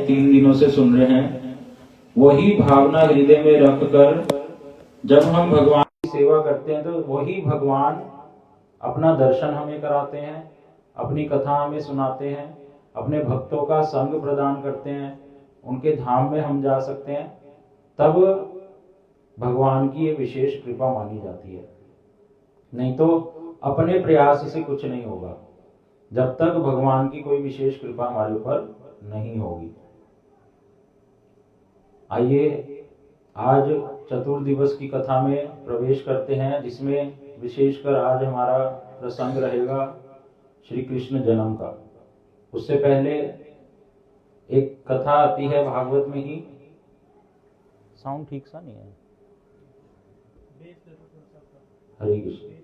3 दिनों से सुन रहे हैं, वही भावना हृदय में रखकर जब हम भगवान की सेवा करते हैं तो वही भगवान अपना दर्शन हमें कराते हैं, अपनी कथा हमें सुनाते हैं, अपने भक्तों का संग प्रदान करते हैं, उनके धाम में हम जा सकते हैं। तब भगवान की ये विशेष कृपा मानी जाती है। नहीं तो अपने प्रयास से कुछ नहीं होगा, जब तक भगवान की कोई विशेष कृपा हमारे ऊपर नहीं होगी। आइए आज चतुर्दिवस की कथा में प्रवेश करते हैं, जिसमें विशेषकर आज हमारा प्रसंग रहेगा श्री कृष्ण जन्म का। उससे पहले एक कथा आती है भागवत में ही। साउंड ठीक सा नहीं है। हरे कृष्ण।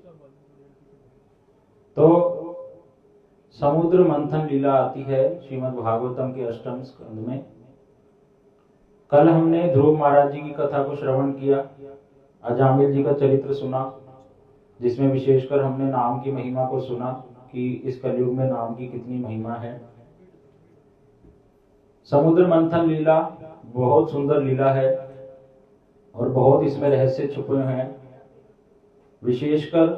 तो समुद्र मंथन लीला आती है श्रीमद् भागवतम के 8वें स्कंद में। कल हमने ध्रुव महाराज जी की कथा को श्रवण किया, अजामिल जी का चरित्र सुना, जिसमें विशेषकर हमने नाम की महिमा को सुना कि इस कलयुग में नाम की कितनी महिमा है। समुद्र मंथन लीला बहुत सुंदर लीला है और बहुत इसमें रहस्य छुपे हैं। विशेषकर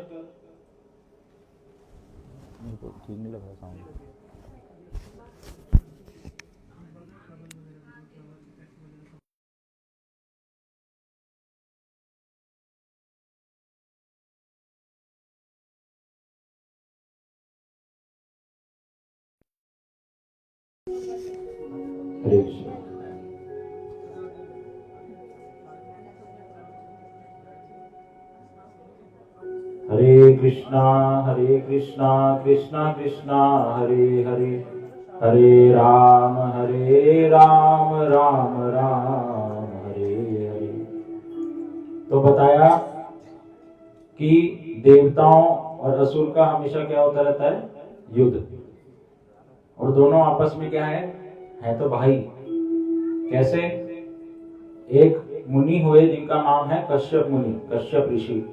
ठीक नहीं लग रहा साउंड। हरे कृष्णा कृष्णा कृष्णा हरे हरे, हरे राम राम राम हरे हरे। तो बताया कि देवताओं और असुर का हमेशा क्या होता रहता है? युद्ध। और दोनों आपस में क्या है तो भाई। कैसे? एक मुनि हुए जिनका नाम है कश्यप मुनि, कश्यप ऋषि।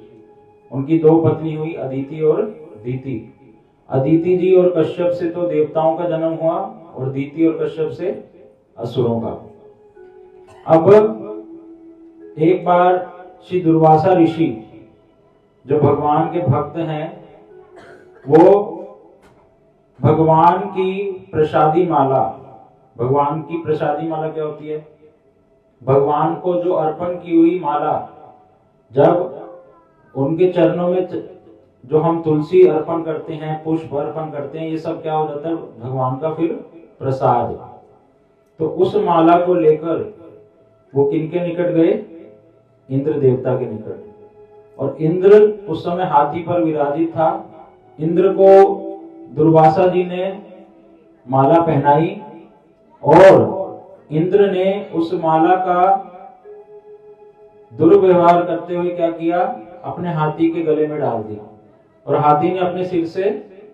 उनकी 2 पत्नी हुई, अदिति और दीति। अदिति जी और कश्यप से तो देवताओं का जन्म हुआ और दीति और कश्यप से असुरों का। अब एक बार श्री दुर्वासा ऋषि जो भगवान के भक्त हैं, वो भगवान की प्रसादी माला, भगवान की प्रसादी माला क्या होती है? भगवान को जो अर्पण की हुई माला, जब उनके चरणों में जो हम तुलसी अर्पण करते हैं, पुष्प अर्पण करते हैं, ये सब क्या हो जाता है? भगवान का फिर प्रसाद। तो उस माला को लेकर वो किनके निकट गए? इंद्र देवता के निकट। और इंद्र उस समय हाथी पर विराजित था। इंद्र को दुर्वासा जी ने माला पहनाई और इंद्र ने उस माला का दुर्व्यवहार करते हुए क्या किया? अपने हाथी के गले में डाल दिया और हाथी ने अपने सिर से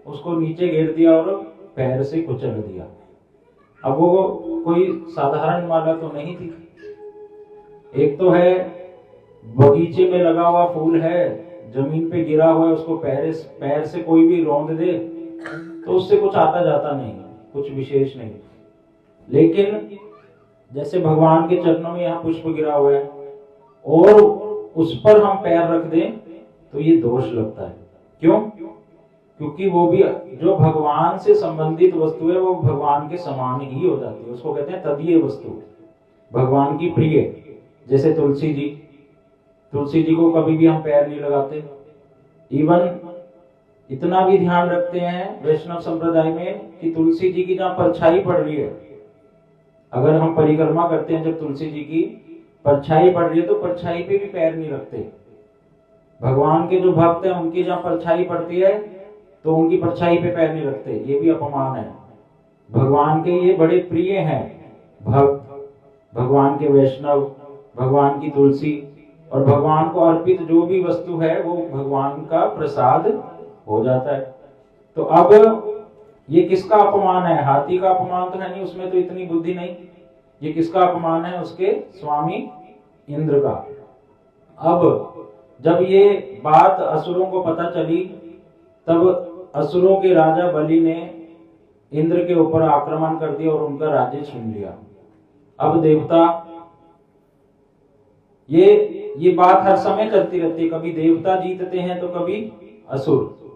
उसको नीचे गिर दिया और पैर से कुचल दिया। अब वो कोई साधारण माला तो नहीं थी। एक तो है बगीचे में लगा हुआ फूल है, जमीन पे गिरा हुआ है, उसको पैर से कोई भी रौंद दे तो उससे कुछ आता जाता नहीं, कुछ विशेष नहीं। लेकिन जैसे भगवान के चरणों में यहाँ पुष्प गिरा हुआ है और उस पर हम पैर रख दें तो ये दोष लगता है। क्यों? क्योंकि वो भी जो भगवान से संबंधित वस्तु है वो भगवान के समान ही हो जाती है। उसको कहते हैं तदीय वस्तु, भगवान की प्रिय। जैसे तुलसी जी को कभी भी हम पैर नहीं लगाते। इवन इतना भी ध्यान रखते हैं वैष्णव संप्रदाय में कि तुलसी जी की जहाँ परछाई पड़ रही है, अगर हम परिक्रमा करते हैं, जब तुलसी जी की परछाई पड़ रही है तो परछाई पे भी पैर नहीं रखते। भगवान के जो भक्त हैं उनकी जहाँ परछाई पड़ती है तो उनकी परछाई पे पैर नहीं रखते। ये भी अपमान है। भगवान के ये बड़े प्रिय हैं भक्त, भगवान के वैष्णव, भगवान की तुलसी, और भगवान को अर्पित जो भी वस्तु है वो भगवान का प्रसाद हो जाता है। तो अब ये किसका अपमान है? हाथी का अपमान तो है नहीं, उसमें तो इतनी बुद्धि नहीं। ये किसका अपमान है? उसके स्वामी इंद्र का। अब जब ये बात असुरों को पता चली, तब असुरों के राजा बलि ने इंद्र के ऊपर आक्रमण कर दिया और उनका राज्य छीन लिया। अब देवता, ये बात हर समय चलती रहती है, कभी देवता जीतते हैं तो कभी असुर,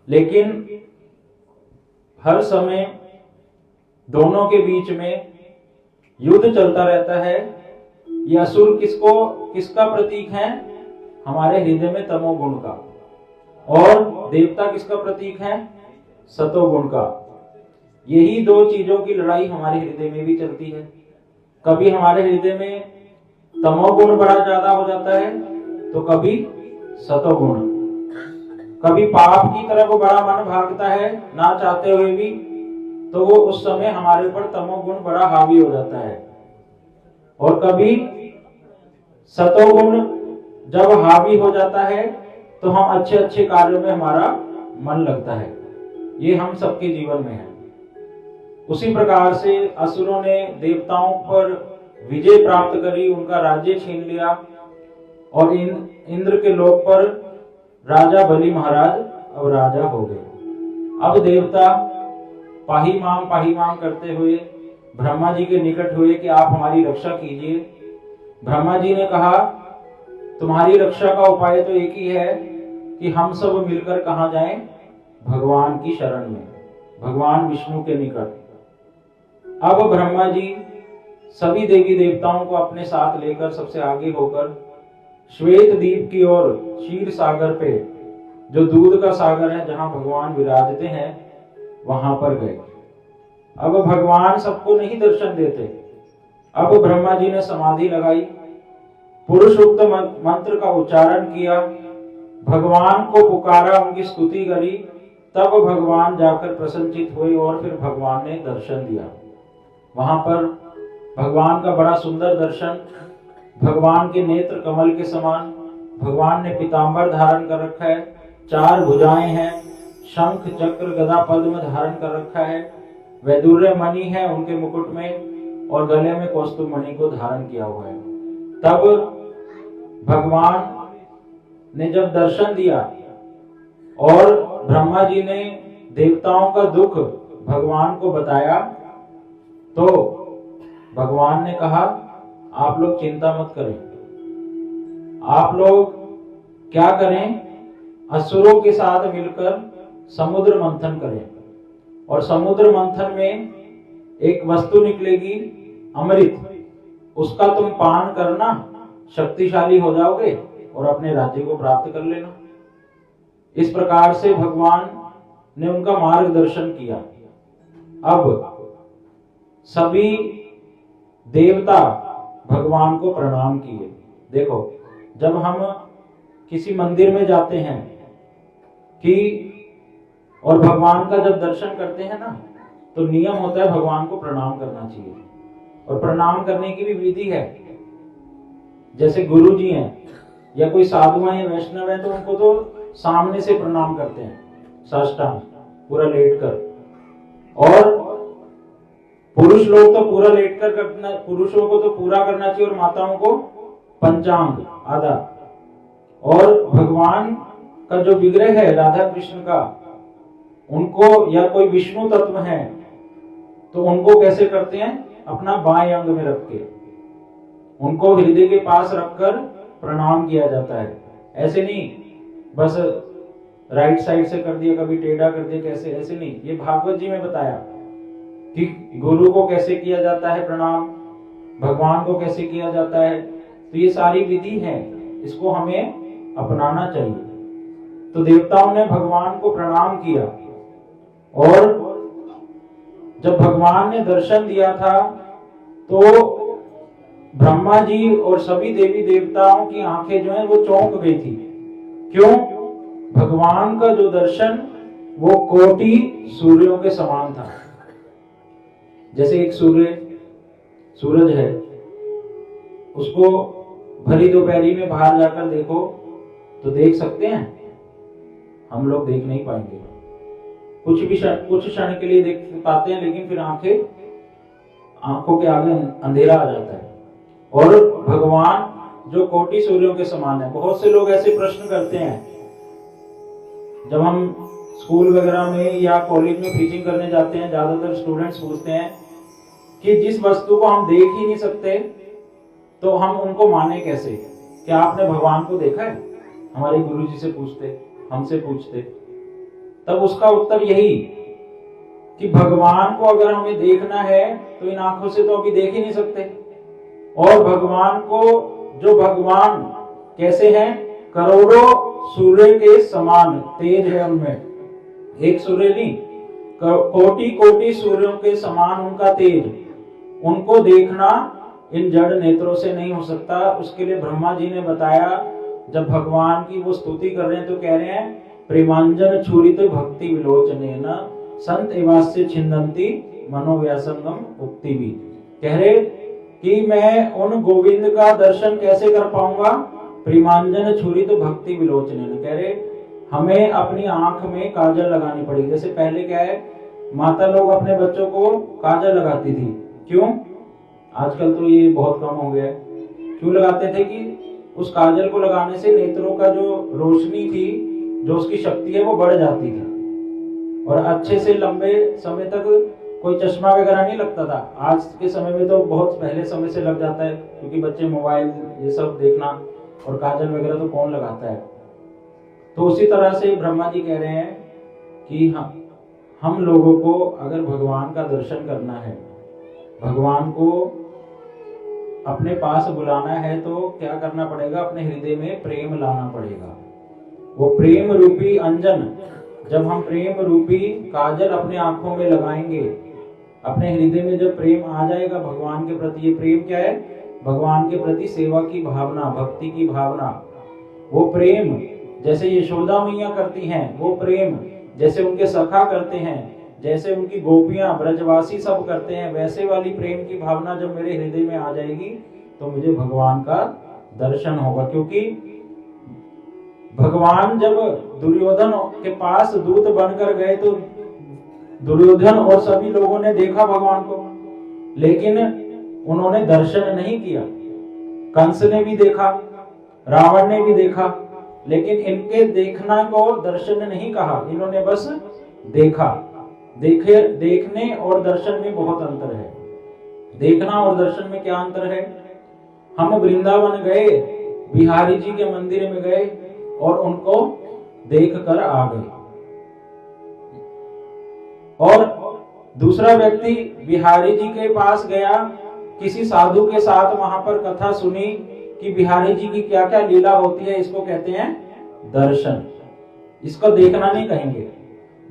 लेकिन हर समय दोनों के बीच में युद्ध चलता रहता है। ये असुर किसका प्रतीक है? हमारे हृदय में तमोगुण का, और देवता किसका प्रतीक है? सतोगुण का। यही दो चीजों की लड़ाई हमारे हृदय में भी चलती है। कभी हमारे हृदय में तमोगुण बड़ा ज्यादा हो जाता है तो कभी सतोगुण, कभी पाप की तरफ बड़ा मन भागता है ना चाहते हुए भी, तो वो उस समय हमारे ऊपर तमोगुण बड़ा हावी हो जाता है। और कभी सतोगुण जब हावी हो जाता है तो हम अच्छे अच्छे कार्यों में हमारा मन लगता है। ये हम सबके जीवन में है। उसी प्रकार से असुरों ने देवताओं पर विजय प्राप्त करी, उनका राज्य छीन लिया, और इंद्र के लोक पर राजा बलि महाराज अब राजा हो गए। अब देवता पाही माम करते हुए ब्रह्मा जी के निकट हुए कि आप हमारी रक्षा कीजिए। ब्रह्मा जी ने कहा, तुम्हारी रक्षा का उपाय तो एक ही है कि हम सब मिलकर कहां जाएं? भगवान की शरण में, भगवान विष्णु के निकट। अब ब्रह्मा जी सभी देवी देवताओं को अपने साथ लेकर सबसे आगे होकर श्वेत द्वीप की ओर, क्षीर सागर पे, जो दूध का सागर है जहां भगवान विराजते हैं, वहां पर गए। अब भगवान सबको नहीं दर्शन देते। अब ब्रह्मा जी ने समाधि लगाई, पुरुषोक्त मंत्र का उच्चारण किया, भगवान को पुकारा, उनकी स्तुति करी, तब भगवान जाकर प्रसन्नचित हुए और फिर भगवान ने दर्शन दिया। वहां पर भगवान का बड़ा सुंदर दर्शन, भगवान के नेत्र कमल के समान, भगवान ने पीतांबर धारण कर रखा है, 4 भुजाएं हैं, शंख चक्र गदा पद्म धारण कर रखा है, वैदुर्य मणि है उनके मुकुट में, और गले में कौस्तुभ मणि को धारण किया हुआ है। तब भगवान ने जब दर्शन दिया और ब्रह्मा जी ने देवताओं का दुख भगवान को बताया, तो भगवान ने कहा, आप लोग चिंता मत करें, आप लोग क्या करें? असुरों के साथ मिलकर समुद्र मंथन करें, और समुद्र मंथन में एक वस्तु निकलेगी, अमृत, उसका तुम पान करना, शक्तिशाली हो जाओगे और अपने राज्य को प्राप्त कर लेना। इस प्रकार से भगवान ने उनका मार्गदर्शन किया। अब सभी देवता भगवान को प्रणाम किए। देखो, जब हम किसी मंदिर में जाते हैं कि और भगवान का जब दर्शन करते हैं ना, तो नियम होता है भगवान को प्रणाम करना चाहिए, और प्रणाम करने की भी विधि है। जैसे गुरु जी हैं या कोई साधु हैं या वैष्णव हैं, तो उनको तो सामने से प्रणाम करते हैं, साष्टांग पूरा लेटकर, और पुरुष लोग तो पूरा लेटकर करना, पुरुषों को तो पूरा करना चाहिए, और माताओं को पंचांग आधा। और भगवान का जो विग्रह है राधा कृष्ण का, उनको या कोई विष्णु तत्व है तो उनको कैसे करते हैं? अपना बाएं अंग में रख के उनको हृदय के पास रखकर प्रणाम किया जाता है। ऐसे नहीं बस राइट साइड से कर दिया, कभी टेढ़ा कर दिया, कैसे, ऐसे नहीं। ये भागवत जी में बताया कि गुरु को कैसे किया जाता है प्रणाम, भगवान को कैसे किया जाता है। तो ये सारी विधि है, इसको हमें अपनाना चाहिए। तो देवताओं ने भगवान को प्रणाम किया, और जब भगवान ने दर्शन दिया था तो ब्रह्मा जी और सभी देवी देवताओं की आंखें जो हैं वो चौंक गई थी। क्यों? भगवान का जो दर्शन वो कोटि सूर्यों के समान था। जैसे एक सूरज है, उसको भरी दोपहरी में बाहर जाकर देखो तो देख सकते हैं? हम लोग देख नहीं पाएंगे। कुछ क्षण के लिए देख पाते हैं, लेकिन फिर आंखों के आगे अंधेरा आ जाता है। और भगवान जो कोटि सूर्यों के समान है। बहुत से लोग ऐसे प्रश्न करते हैं, जब हम स्कूल वगैरह में या कॉलेज में टीचिंग करने जाते हैं, ज्यादातर स्टूडेंट्स पूछते हैं कि जिस वस्तु को हम देख ही नहीं सकते तो हम उनको माने कैसे? क्या आपने भगवान को देखा है? हमारे गुरु जी से पूछते, हमसे पूछते, तब उसका उत्तर यही कि भगवान को अगर हमें देखना है तो इन आंखों से तो अभी देख ही नहीं सकते। और भगवान को, जो भगवान कैसे हैं? करोड़ों सूर्य के समान तेज है उनमें, एक सूर्य नहीं, कोटि कोटि सूर्यों के समान उनका तेज। उनको देखना इन जड़ नेत्रों से नहीं हो सकता। उसके लिए ब्रह्मा जी ने बताया, जब भगवान की वो स्तुति कर रहे हैं तो कह रहे हैं प्रेमांजन छुरित भक्ति विलोचने न संत एवास्य छिन्दन्ति मनोव्यासंगम उक्ति भी। कह रहे कि मैं उन गोविंद का दर्शन कैसे कर पाऊंगा? प्रेमांजन छुरित भक्ति विलोचने न। कह रहे हमें अपनी आंख में काजल लगानी पड़ेगी। जैसे पहले क्या है, माता लोग अपने बच्चों को काजल लगाती थी। क्यों? आजकल तो ये बहुत कम हो गया है। क्यों लगाते थे? कि उस काजल को लगाने से नेत्रों का जो रोशनी थी, जो उसकी शक्ति है, वो बढ़ जाती थी और अच्छे से लंबे समय तक कोई चश्मा वगैरह नहीं लगता था। आज के समय में तो बहुत पहले समय से लग जाता है, क्योंकि बच्चे मोबाइल ये सब देखना, और काजल वगैरह तो कौन लगाता है। तो उसी तरह से ब्रह्मा जी कह रहे हैं कि हम लोगों को अगर भगवान का दर्शन करना है, भगवान को अपने पास बुलाना है, तो क्या करना पड़ेगा? अपने हृदय में प्रेम लाना पड़ेगा। वो प्रेम रूपी अंजन, जब हम प्रेम रूपी काजल अपने आंखों में लगाएंगे, अपने हृदय में जब प्रेम आ जाएगा भगवान के प्रति, ये प्रेम क्या है? भगवान के प्रति सेवा की भावना, भक्ति की भावना। वो प्रेम जैसे यशोदा मैया करती हैं, वो प्रेम जैसे उनके सखा करते हैं, जैसे उनकी गोपियां ब्रजवासी सब करते हैं, वैसे वाली प्रेम की भावना जब मेरे हृदय में आ जाएगी तो मुझे भगवान का दर्शन होगा। क्योंकि भगवान जब दुर्योधन के पास दूत बनकर गए तो दुर्योधन और सभी लोगों ने देखा भगवान को, लेकिन उन्होंने दर्शन नहीं किया। कंस ने भी देखा, रावण ने भी देखा, लेकिन इनके देखना को दर्शन नहीं कहा, इन्होंने बस देखा। देखने और दर्शन में बहुत अंतर है। देखना और दर्शन में क्या अंतर है? हम वृंदावन गए, बिहारी जी के मंदिर में गए और उनको देख कर आ गए, और दूसरा व्यक्ति बिहारी जी के पास गया, किसी साधु के साथ वहां पर कथा सुनी कि बिहारी जी की क्या क्या लीला होती है, इसको कहते हैं दर्शन। इसको देखना नहीं कहेंगे।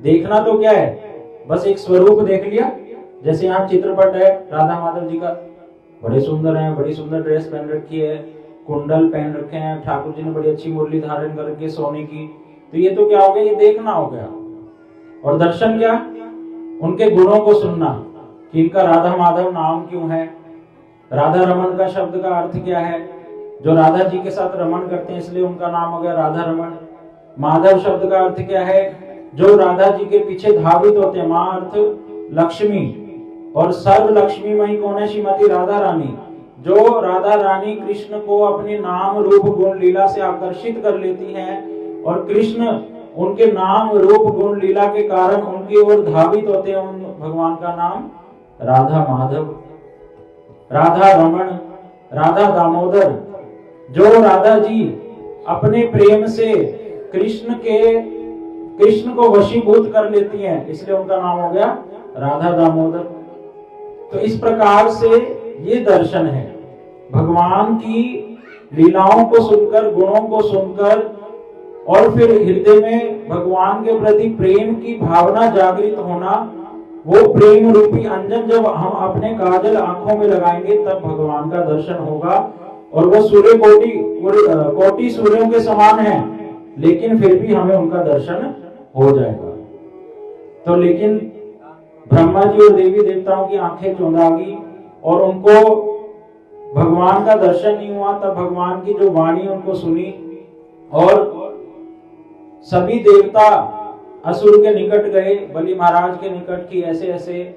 देखना तो क्या है? बस एक स्वरूप देख लिया। जैसे यहाँ चित्रपट है राधा माधव जी का, बड़े सुंदर हैं, बड़ी सुंदर ड्रेस पहन रखी है, कुंडल पहन रखे हैं, ठाकुर जी ने बड़ी अच्छी मुरली धारण कर रखी है सोने की, तो ये तो क्या हो गया? ये देखना हो गया। और दर्शन क्या? उनके गुणों को सुनना, कि इनका राधा माधव नाम क्यों है, राधा रमन का शब्द का अर्थ क्या है। जो राधा जी के साथ रमन करते हैं इसलिए उनका नाम हो गया राधा रमन। माधव शब्द का अर्थ क्या है? जो राधा जी के पीछे धावित होते हैं। माँ अर्थ लक्ष्मी, और सर्व लक्ष्मी मई कौन है? श्रीमती राधा रानी। जो राधा रानी कृष्ण को अपने नाम रूप गुण लीला से आकर्षित कर लेती हैं, और कृष्ण उनके नाम रूप गुण लीला के कारण उनकी ओर धावित होते हैं, उन भगवान का नाम राधा माधव, राधा रमन, राधा दामोदर। जो राधा जी अपने प्रेम से कृष्ण को वशीभूत कर लेती हैं, इसलिए उनका नाम हो गया राधा दामोदर। तो इस प्रकार से ये दर्शन है। भगवान की लीलाओं को सुनकर, गुणों को सुनकर, और फिर हृदय में भगवान के प्रति प्रेम की भावना जागृत होना, वो प्रेम रूपी अंजन जब हम अपने काजल आंखों में लगाएंगे तब भगवान का दर्शन होगा। और वो सूर्य कोटि सूर्यों के समान है, लेकिन फिर भी हमें उनका दर्शन हो जाएगा। तो लेकिन ब्रह्मा जी और देवी देवताओं की आंखें चौंधागी और उनको भगवान का दर्शन नहीं हुआ। तब भगवान की जो वाणी उनको सुनी, और सभी देवता असुर के निकट गए, बलि महाराज के निकट की ऐसे ऐसे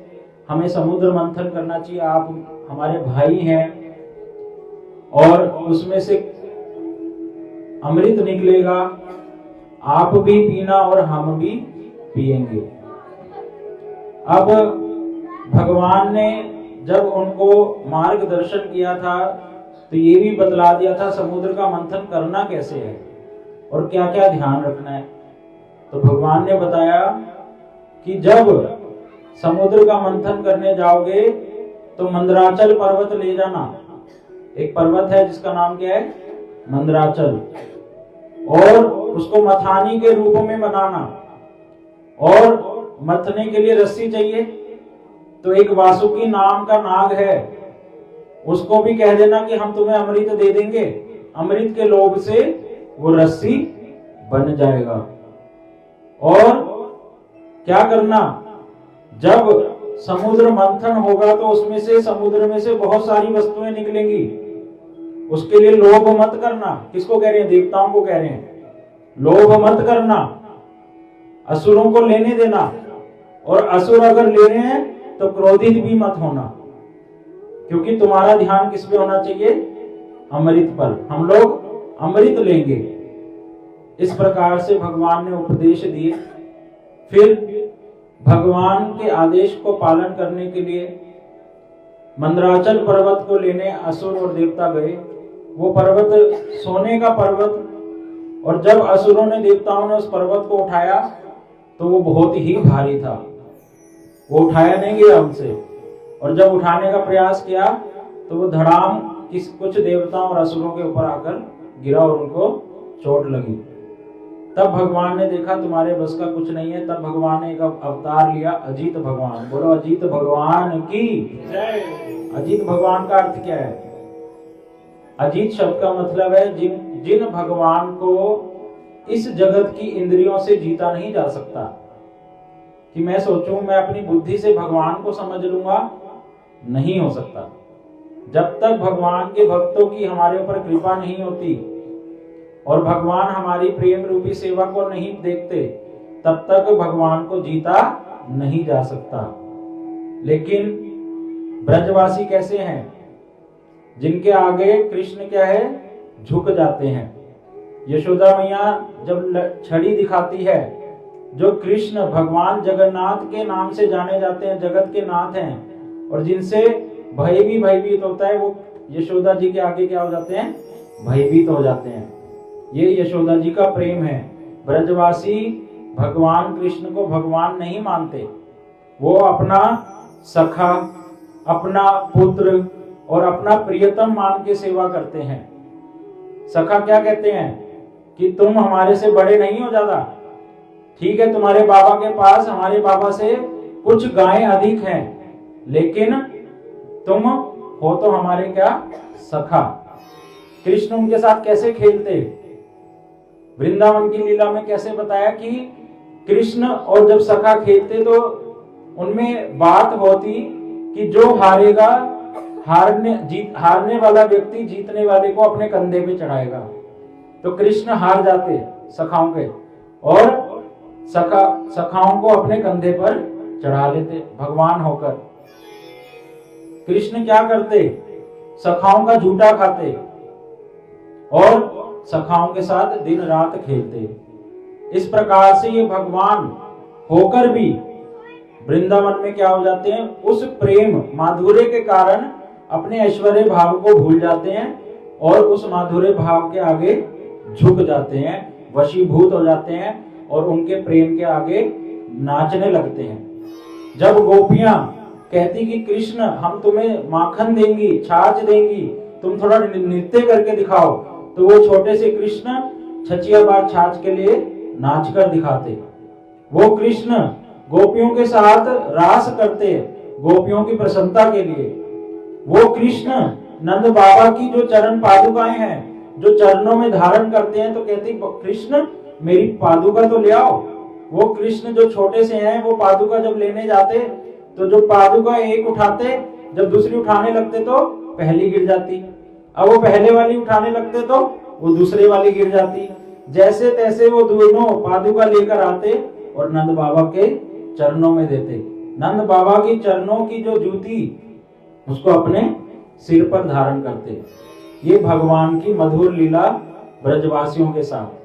हमें समुद्र मंथन करना चाहिए, आप हमारे भाई हैं और उसमें से अमृत निकलेगा, आप भी पीना और हम भी पिएंगे। अब भगवान ने जब उनको मार्गदर्शन किया था तो ये भी बतला दिया था समुद्र का मंथन करना कैसे है और क्या क्या ध्यान रखना है। तो भगवान ने बताया कि जब समुद्र का मंथन करने जाओगे तो मंदराचल पर्वत ले जाना। एक पर्वत है जिसका नाम क्या है, मंदराचल, और उसको मथानी के रूप में बनाना, और मथने के लिए रस्सी चाहिए। तो एक वासुकी नाम का नाग है, उसको भी कह देना कि हम तुम्हें अमृत दे देंगे। अमृत के लोभ से वो रस्सी बन जाएगा। और क्या करना, जब समुद्र मंथन होगा तो उसमें से, समुद्र में से बहुत सारी वस्तुएं निकलेंगी। उसके लिए लोभ मत करना। किसको कह रहे हैं, देवताओं को कह रहे हैं, लोभ मत करना, असुरों को लेने देना। और असुर अगर ले रहे हैं तो क्रोधित भी मत होना, क्योंकि तुम्हारा ध्यान किस पे होना चाहिए, अमृत पर। हम लोग अमृत लेंगे। इस प्रकार से भगवान ने उपदेश दिए। फिर भगवान के आदेश को पालन करने के लिए मंदराचल पर्वत को लेने असुर और देवता गए। वो पर्वत सोने का पर्वत, और जब असुरों ने, देवताओं ने उस पर्वत को उठाया तो वो बहुत ही भारी था, वो उठाया नहीं गया हमसे। और जब उठाने का प्रयास किया तो वो धड़ाम कुछ देवताओं और असुरों के ऊपर आकर गिरा और उनको चोट लगी। तब भगवान ने देखा तुम्हारे बस का कुछ नहीं है। तब भगवान ने एक अवतार लिया, अजीत भगवान। बोलो अजीत भगवान की जय। अजीत भगवान का अर्थ क्या है, अजीत शब्द का मतलब है जिन भगवान को इस जगत की इंद्रियों से जीता नहीं जा सकता। कि मैं सोचूं, मैं अपनी बुद्धि से भगवान को समझ लूंगा, नहीं हो सकता। जब तक भगवान के भक्तों की हमारे ऊपर कृपा नहीं होती और भगवान हमारी प्रेम रूपी सेवा को नहीं देखते, तब तक भगवान को जीता नहीं जा सकता। लेकिन ब्रजवासी कैसे हैं, जिनके आगे कृष्ण क्या है, झुक जाते हैं। यशोदा मैया जब छड़ी दिखाती है, जो कृष्ण भगवान जगन्नाथ के नाम से जाने जाते हैं, जगत के नाथ हैं, और जिनसे भय भी भयभीत होता है, वो यशोदा जी के आगे क्या हो जाते हैं, भयभीत हो जाते हैं। ये यशोदा जी का प्रेम है। ब्रजवासी भगवान कृष्ण को भगवान नहीं मानते, वो अपना सखा, अपना पुत्र और अपना प्रियतम मान के सेवा करते हैं। सखा क्या कहते हैं कि तुम हमारे से बड़े नहीं हो ज्यादा, ठीक है तुम्हारे बाबा के पास हमारे बाबा से कुछ गायें अधिक हैं, लेकिन तुम हो तो हमारे क्या, सखा। कृष्ण उनके साथ कैसे खेलते, वृंदावन की लीला में कैसे बताया कि कृष्ण और जब सखा खेलते तो उनमें बात होती कि जो हारेगा, हारने वाला व्यक्ति जीतने वाले को अपने कंधे पे चढ़ाएगा। तो कृष्ण हार जाते सखाओं के, और सखाओं को अपने कंधे पर चढ़ा लेते भगवान होकर। कृष्ण क्या करते, सखाओं का झूठा खाते और सखाओं के साथ दिन रात खेलते। इस प्रकार से ये भगवान होकर भी वृंदावन में क्या हो जाते हैं, उस प्रेम माधुर्य के कारण अपने ऐश्वर्य भाव को भूल जाते हैं और उस माधुर्य भाव के आगे झुक जाते हैं, वशीभूत हो जाते हैं और उनके प्रेम के आगे नाचने लगते हैं। जब गोपियां कहती कि कृष्ण हम तुम्हें माखन देंगी, छाछ देंगी, तुम थोड़ा नृत्य करके दिखाओ, तो वो छोटे से कृष्ण छचिया बार छाछ के लिए नाच कर दिखाते। वो कृष्ण गोपियों के साथ रास करते, गोपियों की प्रसन्नता के लिए। वो कृष्ण नंद बाबा की जो चरण पादुकाएं हैं, जो चरणों में धारण करते हैं, तो कहते कृष्ण मेरी पादुका तो ले आओ। वो कृष्ण जो छोटे से हैं, वो पादुका जब लेने जाते तो जो पादुका एक उठाते, जब दूसरी उठाने लगते तो पहली गिर जाती, अब वो पहले वाली उठाने लगते तो वो दूसरे वाली गिर जाती। जैसे तैसे वो दोनों पादुका लेकर आते और नंद बाबा के चरणों में देते। नंद बाबा की चरणों की जो जूती, उसको अपने सिर पर धारण करते। ये भगवान की मधुर लीला ब्रजवासियों के साथ।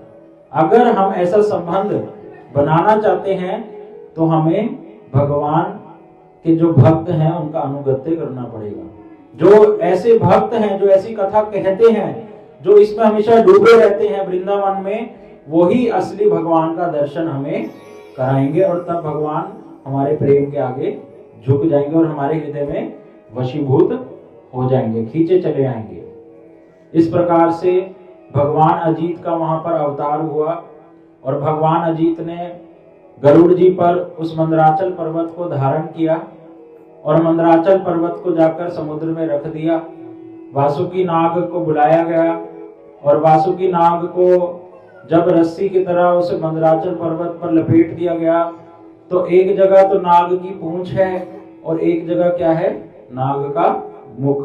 अगर हम ऐसा संबंध बनाना चाहते हैं तो हमें भगवान कि जो भक्त हैं उनका अनुगत्य करना पड़ेगा। जो ऐसे भक्त हैं, जो ऐसी कथा कहते हैं, जो इसमें हमेशा डूबे रहते हैं वृंदावन में, वही असली भगवान का दर्शन हमें कराएंगे और तब भगवान हमारे प्रेम के आगे झुक जाएंगे और हमारे हृदय में वशीभूत हो जाएंगे, खींचे चले आएंगे। इस प्रकार से भगवान अजीत का वहां पर अवतार हुआ और भगवान अजीत ने गरुड़ जी पर उस मंदराचल पर्वत को धारण किया और मंदराचल पर्वत को जाकर समुद्र में रख दिया। वासुकी नाग को बुलाया गया और वासुकी नाग को जब रस्सी की तरह उस मंदराचल पर्वत पर लपेट दिया गया तो एक जगह तो नाग की पूंछ है और एक जगह क्या है, नाग का मुख।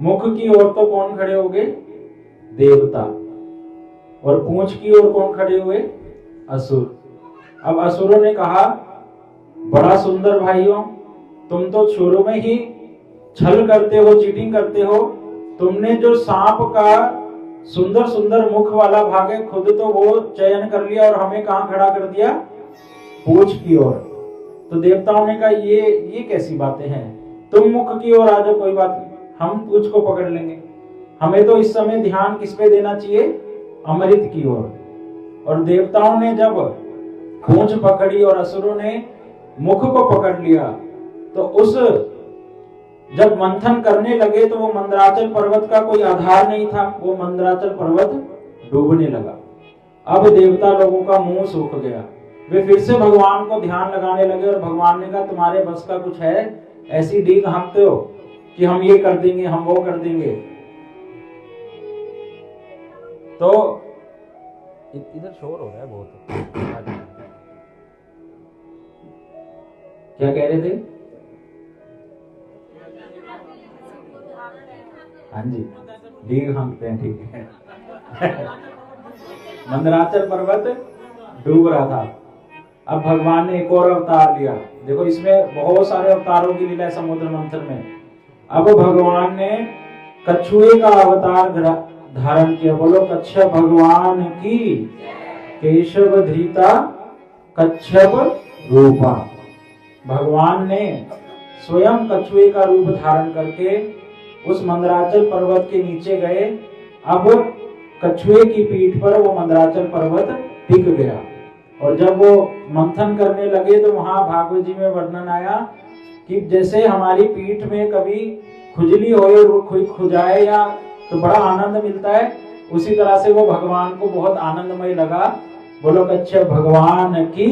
मुख की ओर तो कौन खड़े हो गए, देवता, और पूंछ की ओर कौन खड़े हुए, असुर। अब असुरों ने कहा, बड़ा सुंदर भाइयों, तुम तो शुरू में ही छल करते हो, चीटिंग करते हो। तुमने जो सांप का सुंदर सुंदर मुख वाला भाग है, खुद तो वो चयन कर लिया और हमें कहां खड़ा कर दिया, पूंछ की ओर। तो देवताओं ने कहा, ये कैसी बातें हैं, तुम मुख की ओर आ जाओ, कोई बात नहीं, हम पूंछ को पकड़ लेंगे। हमें तो इस समय ध्यान किस पे देना चाहिए, अमृत की ओर। और देवताओं ने जब पूंछ पकड़ी और असुरों ने मुख को पकड़ लिया तो उस जब मंथन करने लगे तो वो मंदराचल पर्वत का कोई आधार नहीं था, वो मंदराचल पर्वत डूबने लगा। अब देवता लोगों का मुंह सूख गया, वे फिर से भगवान को ध्यान लगाने लगे और भगवान ने कहा, तुम्हारे बस का कुछ है, ऐसी डींग हाँकते हो कि हम ये कर देंगे, हम वो कर देंगे। तो इधर शोर हो रहा है बहुत। क्या कह रहे थे? हाँ जी, डींग हाँकते हैं, ठीक है। मंदराचल पर्वत डूब रहा था। अब भगवान ने एक और अवतार लिया। देखो, इसमें बहुत सारे अवतारों की लीला है समुद्र मंथन में। अब भगवान ने कछुए का अवतार धारण किया। बोलो कच्छप भगवान की, केशव धृता कच्छप रूपा। भगवान ने स्वयं कछुए का रूप धारण करके उस मंदराचल पर्वत के नीचे गए। अब कछुए की पीठ पर वो मंदराचल पर्वत टिक गया और जब वो मंथन करने लगे तो वहां भागवत जी में वर्णन आया कि जैसे हमारी पीठ में कभी खुजली हो और खुजाए या तो बड़ा आनंद मिलता है, उसी तरह से वो भगवान को बहुत आनंदमय लगा। बोलो कच्छप भगवान की।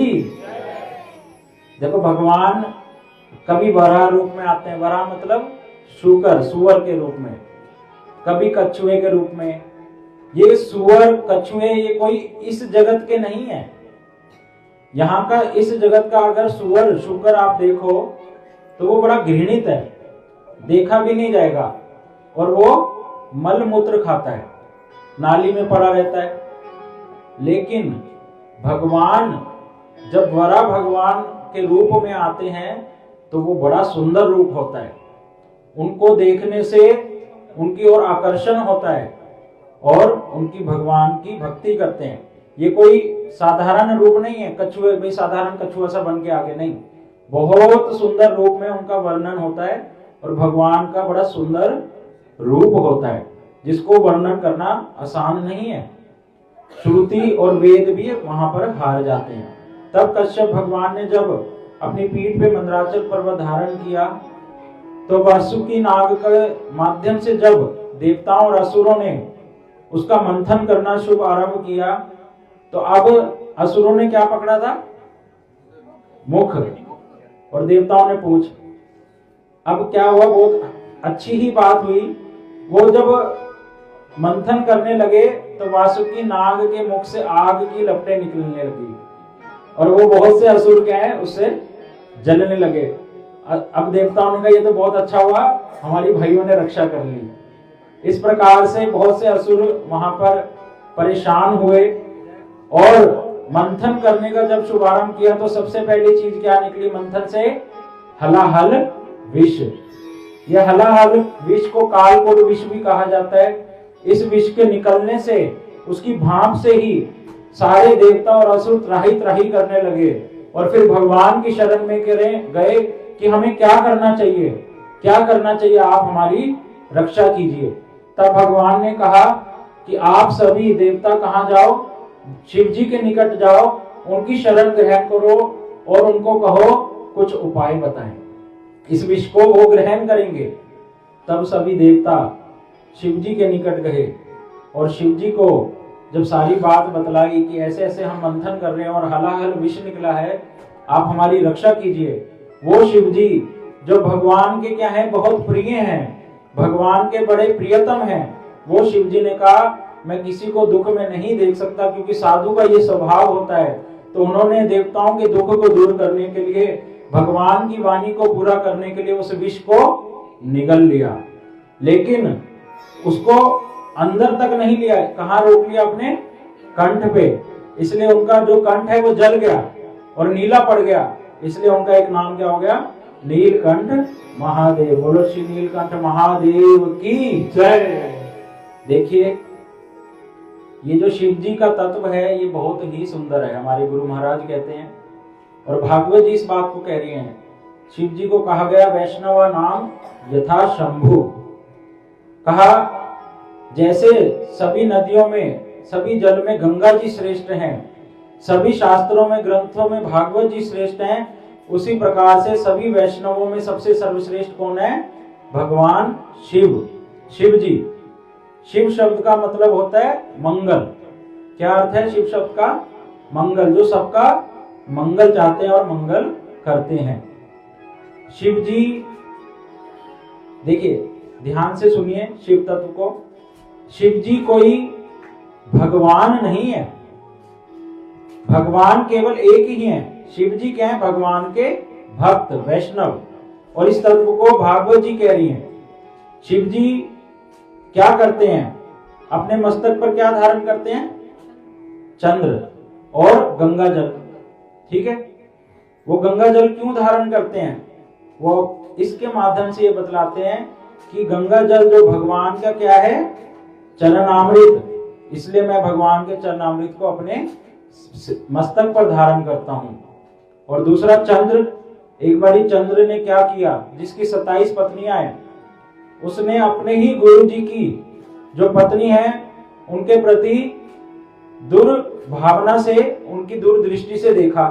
देखो, भगवान कभी वराह रूप में आते हैं, वराह मतलब शूकर, सुअर के रूप में, कभी कछुए के रूप में। ये सुअर कछुए ये कोई इस जगत के नहीं है। यहाँ का इस जगत का अगर सुअर शूकर आप देखो तो वो बड़ा घृणित है, देखा भी नहीं जाएगा, और वो मल मूत्र खाता है, नाली में पड़ा रहता है। लेकिन भगवान जब वरा भगवान के रूप में आते हैं तो वो बड़ा सुंदर रूप होता है। उनको देखने से उनकी ओर आकर्षण होता है और उनकी भगवान की भक्ति करते हैं। ये कोई साधारण रूप नहीं है, कछुए भाई साधारण कछुआ सा बन के आगे नहीं, बहुत सुंदर रूप में उनका वर्णन होता है और भगवान का बड़ा सुंदर रूप होता है जिसको वर्णन करना आसान नहीं है। श्रुति और वेद भी वहां पर हार जाते हैं। तब कश्यप भगवान ने जब अपनी पीठ पे मंदराचल पर्वत धारण किया तो वासुकी नाग के माध्यम से जब देवताओं और असुरों ने उसका मंथन करना शुभ आरंभ किया तो अब असुरों ने क्या पकड़ा था, मुख, और देवताओं ने पूंछ। अब क्या हुआ, बहुत अच्छी ही बात हुई। वो जब मंथन करने लगे तो वासुकी नाग के मुख से आग की लपटें निकलने लगी और वो बहुत से असुर क्या है उससे जलने लगे। अब देवताओं ने कहा ये तो बहुत अच्छा हुआ, हमारी भाइयों ने रक्षा कर ली। इस प्रकार से बहुत से असुर वहां पर परेशान हुए और मंथन करने का जब शुभारंभ किया तो सबसे पहली चीज क्या निकली मंथन से, हलाहल विष। यह हलाहल विष को कालकोट विष भी कहा जाता है। इस विष के निकलने से, उसकी भाप से ही सारे देवता और असुर त्राही त्राही करने लगे और फिर भगवान की शरण में गए कि हमें क्या करना चाहिए, क्या करना चाहिए, आप हमारी रक्षा कीजिए। तब भगवान ने कहा कि आप सभी देवता कहाँ जाओ, शिव जी के निकट जाओ, उनकी शरण ग्रहण करो और उनको कहो कुछ उपाय बताएं, इस विष को वो ग्रहण करेंगे। तब सभी देवता शिव जी के निकट गए और शिव जी को जब सारी बात बतलाई कि ऐसे ऐसे हम मंथन कर रहे हैं और हलाहल विष निकला है, आप हमारी रक्षा कीजिए। वो शिव जी जो भगवान के क्या है, बहुत प्रिय हैं, भगवान के बड़े प्रियतम हैं, वो शिव जी ने कहा मैं किसी को दुख में नहीं देख सकता, क्योंकि साधु का ये स्वभाव होता है। तो उन्होंने देवताओं के दुख को दूर करने के लिए, भगवान की वाणी को पूरा करने के लिए उस विष को निगल लिया, लेकिन उसको अंदर तक नहीं लिया। कहाँ रोक लिया? अपने कंठ पे। इसलिए उनका जो कंठ है वो जल गया और नीला पड़ गया, इसलिए उनका एक नाम क्या हो गया? नीलकंठ महादेव। बोलो श्री नीलकंठ महादेव की जय। देखिए ये जो शिव जी का तत्व है ये बहुत ही सुंदर है, हमारे गुरु महाराज कहते हैं और भागवत जी इस बात को कह रहे हैं। शिव जी को कहा गया वैष्णव नाम यथा शंभु, कहा जैसे सभी नदियों में, सभी जल में गंगा जी श्रेष्ठ हैं, सभी शास्त्रों में, ग्रंथों में भागवत जी श्रेष्ठ हैं, उसी प्रकार से सभी वैष्णवों में सबसे सर्वश्रेष्ठ कौन है? भगवान शिव, शिव जी। शिव शब्द का मतलब होता है मंगल। क्या अर्थ है शिव शब्द का? मंगल, जो सबका मंगल चाहते हैं और मंगल करते हैं। शिव जी, देखिए ध्यान से सुनिए शिव तत्व को। शिव जी कोई भगवान नहीं है, भगवान केवल एक ही है। शिव जी क्या है? भगवान के भक्त, वैष्णव। और इस तत्व को भागवत जी कह रही हैं। शिव जी क्या करते हैं? अपने मस्तक पर क्या धारण करते हैं? चंद्र और गंगा जल। ठीक है, वो गंगा जल क्यों धारण करते हैं? वो इसके माध्यम से ये बतलाते हैं कि गंगा जल जो भगवान का क्या है? चरणामृत। इसलिए मैं भगवान के चरणामृत को अपने मस्तक पर धारण करता हूं। और दूसरा चंद्र, एक बारी चंद्र ने क्या किया? जिसकी 27 पत्नियां हैं, उसने अपने ही गुरु जी की जो पत्नी है उनके प्रति दुर्भावना से, उनकी दूरदृष्टि से देखा,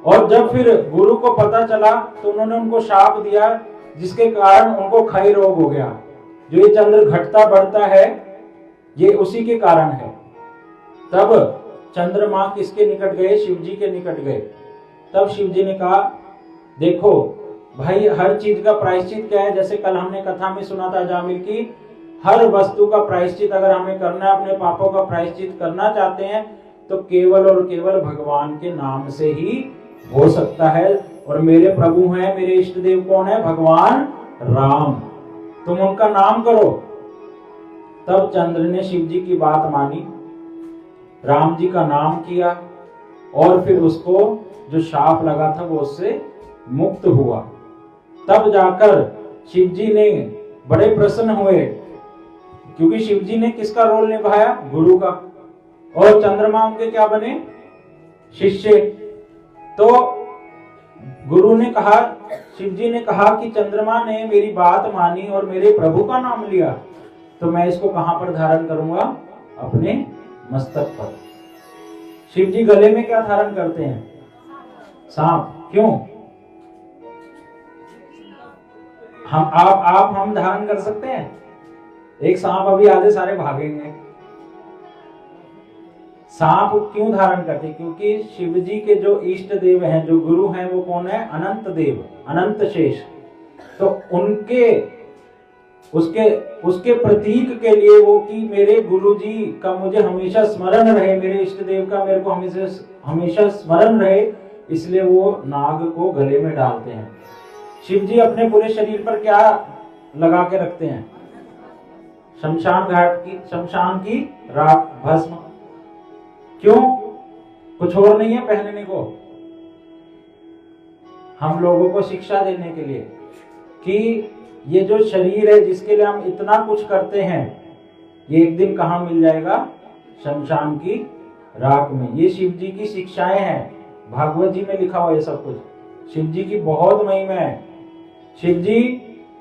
और जब फिर गुरु को पता चला तो उन्होंने उनको शाप दिया, जिसके कारण उनको क्षय रोग हो गया। जो ये चंद्र घटता बढ़ता है ये उसी के कारण है। तब चंद्रमा किसके निकट गए? शिव जी के निकट गए। तब शिव जी ने कहा देखो भाई, हर चीज का प्रायश्चित क्या है? जैसे कल हमने कथा में सुना था जामिल की, हर वस्तु का प्रायश्चित अगर हमें करना है, अपने पापों का प्रायश्चित करना चाहते हैं, तो केवल और केवल भगवान के नाम से ही हो सकता है। और मेरे प्रभु हैं, मेरे इष्ट देव कौन है? भगवान राम। तुम उनका नाम करो। तब चंद्र ने शिव जी की बात मानी, राम जी का नाम किया, और फिर उसको जो शाप लगा था वो उससे मुक्त हुआ। तब जाकर शिव जी ने बड़े प्रसन्न हुए, क्योंकि शिव जी ने किसका रोल निभाया? गुरु का। और चंद्रमा उनके क्या बने? शिष्य। तो गुरु ने कहा, शिव जी ने कहा कि चंद्रमा ने मेरी बात मानी और मेरे प्रभु का नाम लिया, तो मैं इसको कहां पर धारण करूंगा? अपने मस्तक पर। शिव जी गले में क्या धारण करते हैं? सांप। क्यों? हम धारण कर सकते हैं? एक सांप अभी आधे सारे भागेंगे। सांप क्यों धारण करते? क्योंकि शिव जी के जो इष्ट देव हैं, जो गुरु हैं, वो कौन है? अनंत देव, अनंत शेष। तो उनके उसके प्रतीक के लिए वो कि मेरे गुरु जी का मुझे हमेशा स्मरण रहे, मेरे इष्ट देव का मेरे को हमेशा स्मरण रहे, इसलिए वो नाग को गले में डालते हैं। शिव जी अपने पूरे शरीर पर क्या लगा के रखते हैं? शमशान की राख, भस्म। क्यों? कुछ और नहीं है पहनने को, हम लोगों को शिक्षा देने के लिए कि ये जो शरीर है जिसके लिए हम इतना कुछ करते हैं, ये एक दिन कहाँ मिल जाएगा? शमशान की राख में। ये शिव जी की शिक्षाएं हैं, भागवत जी में लिखा हुआ है सब कुछ। शिव जी की बहुत महिमा है। शिव जी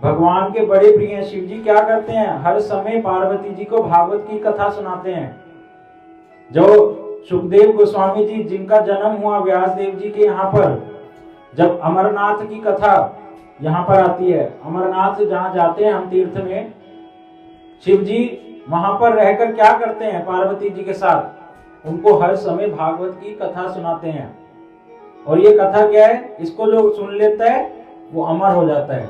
भगवान के बड़े प्रिय हैं। शिव जी क्या करते हैं, हर समय पार्वती जी को भागवत की कथा सुनाते हैं। जो सुखदेव गोस्वामी जी जिनका जन्म हुआ व्यास देव जी के यहाँ पर, जब अमरनाथ की कथा यहाँ पर आती है, अमरनाथ जहाँ जाते हैं हम तीर्थ में, शिव जी वहां पर रहकर क्या करते हैं, पार्वती जी के साथ उनको हर समय भागवत की कथा सुनाते हैं। और ये कथा क्या है, इसको जो सुन लेता है वो अमर हो जाता है।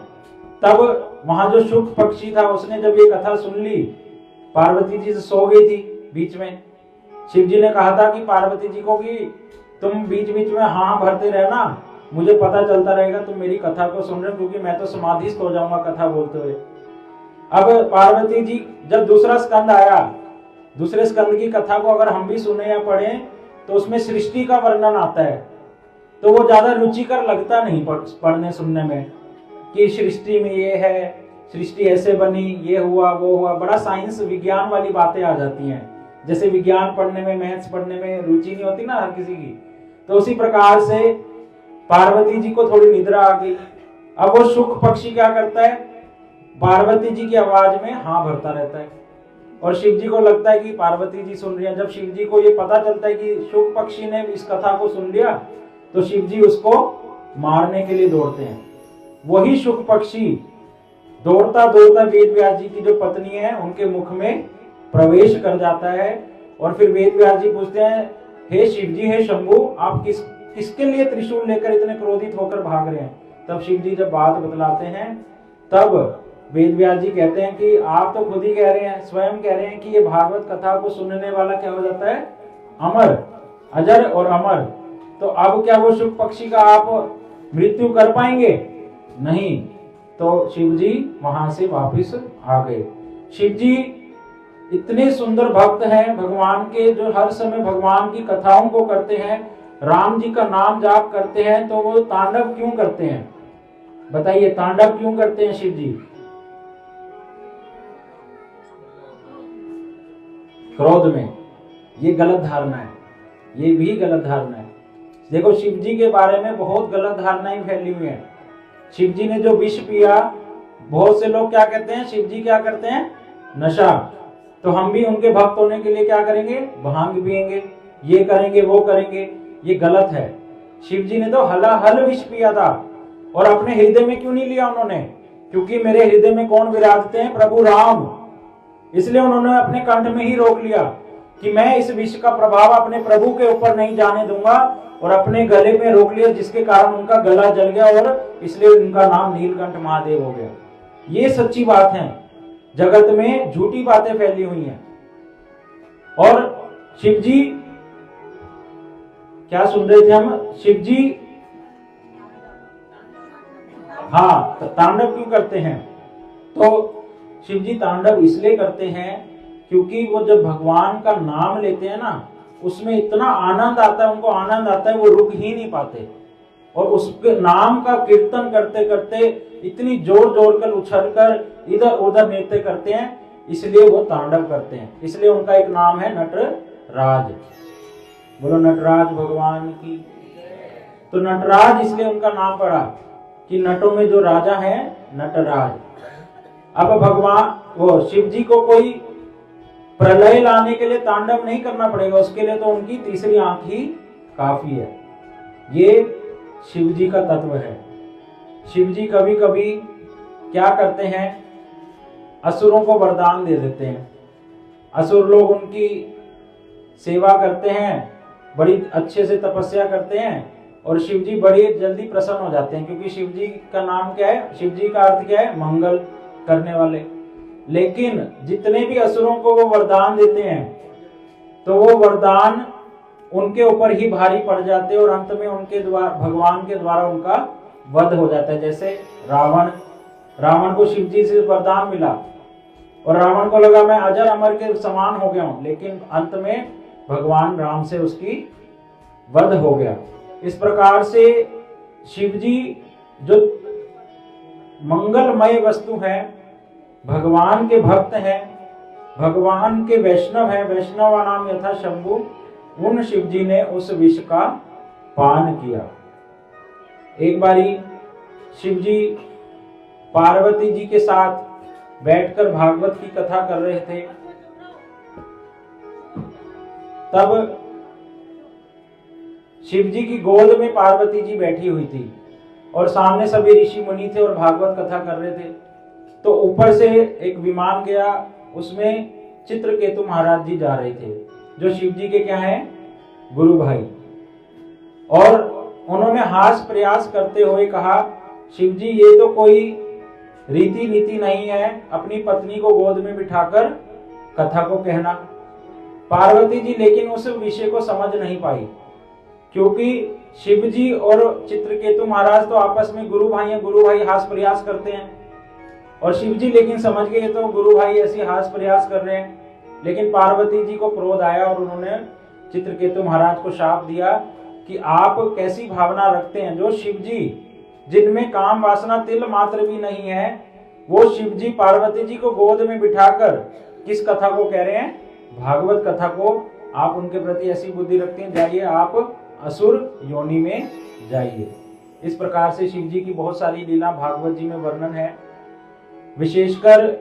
तब वहां जो शुक पक्षी था उसने जब ये कथा सुन ली, पार्वती जी से सो गई थी बीच में। शिव जी ने कहा था कि पार्वती जी को कि तुम बीच बीच में हाँ भरते रहना, मुझे पता चलता रहेगा तुम मेरी कथा को सुन रहे हो, क्योंकि मैं तो समाधिस्थ हो जाऊंगा कथा बोलते हुए। अब पार्वती जी जब दूसरा स्कंद आया, दूसरे स्कंद की कथा को अगर हम भी सुने या पढ़ें तो उसमें सृष्टि का वर्णन आता है, तो वो ज्यादा रुचिकर लगता नहीं पढ़ने सुनने में, कि सृष्टि में ये है, सृष्टि ऐसे बनी, ये हुआ वो हुआ, बड़ा साइंस विज्ञान वाली बातें आ जाती हैं। जैसे विज्ञान पढ़ने में, मैथ्स पढ़ने में रुचि नहीं होती ना हर किसी की, तो उसी प्रकार से पार्वती जी को थोड़ी निद्रा आ गई। अब वो शुक पक्षी क्या करता है, पार्वती जी की आवाज में हाँ भरता रहता है, और शिव जी को लगता है कि पार्वती जी सुन रही है। जब शिव जी को ये पता चलता है कि शुक पक्षी ने इस कथा को सुन लिया, तो शिव जी उसको मारने के लिए दौड़ते हैं। वही शुक पक्षी दौड़ता दौड़ता वेद व्यास जी की जो पत्नी है उनके मुख में प्रवेश कर जाता है। और फिर वेद व्यास जी पूछते हैं, हे शिव जी, हे शंभु, आप किसके लिए त्रिशूल लेकर इतने क्रोधित होकर भाग रहे हैं? तब शिव जी जब बात बतलाते हैं, तब वेद व्यास जी कहते हैं कि आप तो खुद ही कह रहे हैं, स्वयं कह रहे हैं कि ये भागवत कथा को सुनने वाला क्या हो जाता है, अमर, अजर और अमर। तो अब क्या वो शुक पक्षी का आप मृत्यु कर पाएंगे? नहीं। तो शिव जी वहां से वापिस आ गए। शिव जी इतने सुंदर भक्त हैं भगवान के, जो हर समय भगवान की कथाओं को करते हैं, राम जी का नाम जाप करते हैं। तो वो तांडव क्यों करते हैं, बताइए, तांडव क्यों करते हैं शिव जी? क्रोध में। ये गलत धारणा है, ये भी गलत धारणा है। देखो, शिव जी के बारे में बहुत गलत धारणाएं फैली हुई हैं। शिव जी ने जो विष पिया, बहुत से लोग क्या कहते हैं, शिव जी क्या करते हैं, नशा, तो हम भी उनके भक्त होने के लिए क्या करेंगे, भांग पिएंगे, ये करेंगे वो करेंगे। ये गलत है। शिव जी ने तो हलाहल विष पिया था, और अपने हृदय में क्यों नहीं लिया उन्होंने? क्योंकि मेरे हृदय में कौन विराजते हैं, प्रभु राम। इसलिए उन्होंने अपने कंठ में ही रोक लिया कि मैं इस विष का प्रभाव अपने प्रभु के ऊपर नहीं जाने दूंगा, और अपने गले में रोक लिया, जिसके कारण उनका गला जल गया, और इसलिए उनका नाम नीलकंठ महादेव हो गया। ये सच्ची बात है। जगत में झूठी बातें फैली हुई हैं। और शिव जी क्या सुन रहे थे हम, शिव जी हाँ तांडव क्यों करते हैं? तो शिव जी तांडव इसलिए करते हैं क्योंकि वो जब भगवान का नाम लेते हैं ना, उसमें इतना आनंद आता है, उनको आनंद आता है, वो रुक ही नहीं पाते। और उसके नाम का कीर्तन करते करते इतनी जोर जोर कर उछल कर इधर उधर नृत्य करते हैं, इसलिए वो तांडव करते हैं। इसलिए उनका एक नाम है नटराज। बोलो नटराज भगवान की। तो नटराज इसलिए उनका नाम पड़ा कि नटों में जो राजा है, नटराज। अब भगवान वो शिव जी को कोई प्रलय लाने के लिए तांडव नहीं करना पड़ेगा, उसके लिए तो उनकी तीसरी आंख ही काफी है। ये शिव जी का तत्व है। शिव जी कभी कभी क्या करते हैं, असुरों को वरदान दे देते हैं। असुर लोग उनकी सेवा करते हैं, बड़ी अच्छे से तपस्या करते हैं, और शिव जी बड़ी जल्दी प्रसन्न हो जाते हैं, क्योंकि शिव जी का नाम क्या है, शिव जी का अर्थ क्या है, मंगल करने वाले। लेकिन जितने भी असुरों को वो वरदान देते हैं, तो वो वरदान उनके ऊपर ही भारी पड़ जाते हैं, और अंत में उनके द्वारा, भगवान के द्वारा उनका वध हो जाता है। जैसे रावण को शिव जी से वरदान मिला, और रावण को लगा मैं अजर अमर के समान हो गया हूं, लेकिन अंत में भगवान राम से उसकी वध हो गया। इस प्रकार से शिव जी जो मंगलमय वस्तु है, भगवान के भक्त हैं, भगवान के वैष्णव हैं, वैष्णव नाम यथा शंभु, उन शिव जी ने उस विष का पान किया। एक बारी शिव जी पार्वती जी के साथ बैठकर भागवत की कथा कर रहे थे। तब शिव जी की गोद में पार्वती जी बैठी हुई थी और सामने सभी ऋषि मुनि थे और भागवत कथा कर रहे थे। तो ऊपर से एक विमान गया, उसमें चित्रकेतु महाराज जी जा रहे थे, जो शिव जी के क्या हैं, गुरु भाई। और उन्होंने हास प्रयास करते हुए कहा, शिव जी ये तो कोई रीति नीति नहीं है अपनी पत्नी को गोद में बिठाकर कथा को कहना। पार्वती जी लेकिन उस विषय को समझ नहीं पाई, क्योंकि शिव जी और चित्रकेतु महाराज तो आपस में गुरु भाई हैं, गुरु भाई हास प्रयास करते हैं। और शिव जी लेकिन समझ गए तो गुरु भाई ऐसे हास प्रयास कर रहे हैं। लेकिन पार्वती जी को क्रोध आया और उन्होंने चित्रकेतु महाराज को शाप दिया कि आप कैसी भावना रखते हैं, जो शिव जी जिनमें काम वासना तिल मात्र भी नहीं है, वो शिव जी पार्वती जी को गोद में बिठाकर किस कथा को कह रहे हैं, भागवत कथा को। आप उनके प्रति ऐसी बुद्धि रखते हैं, जाइए आप असुर योनि में जाइए। इस प्रकार से शिव जी की बहुत सारी लीला भागवत जी में वर्णन है। विशेषकर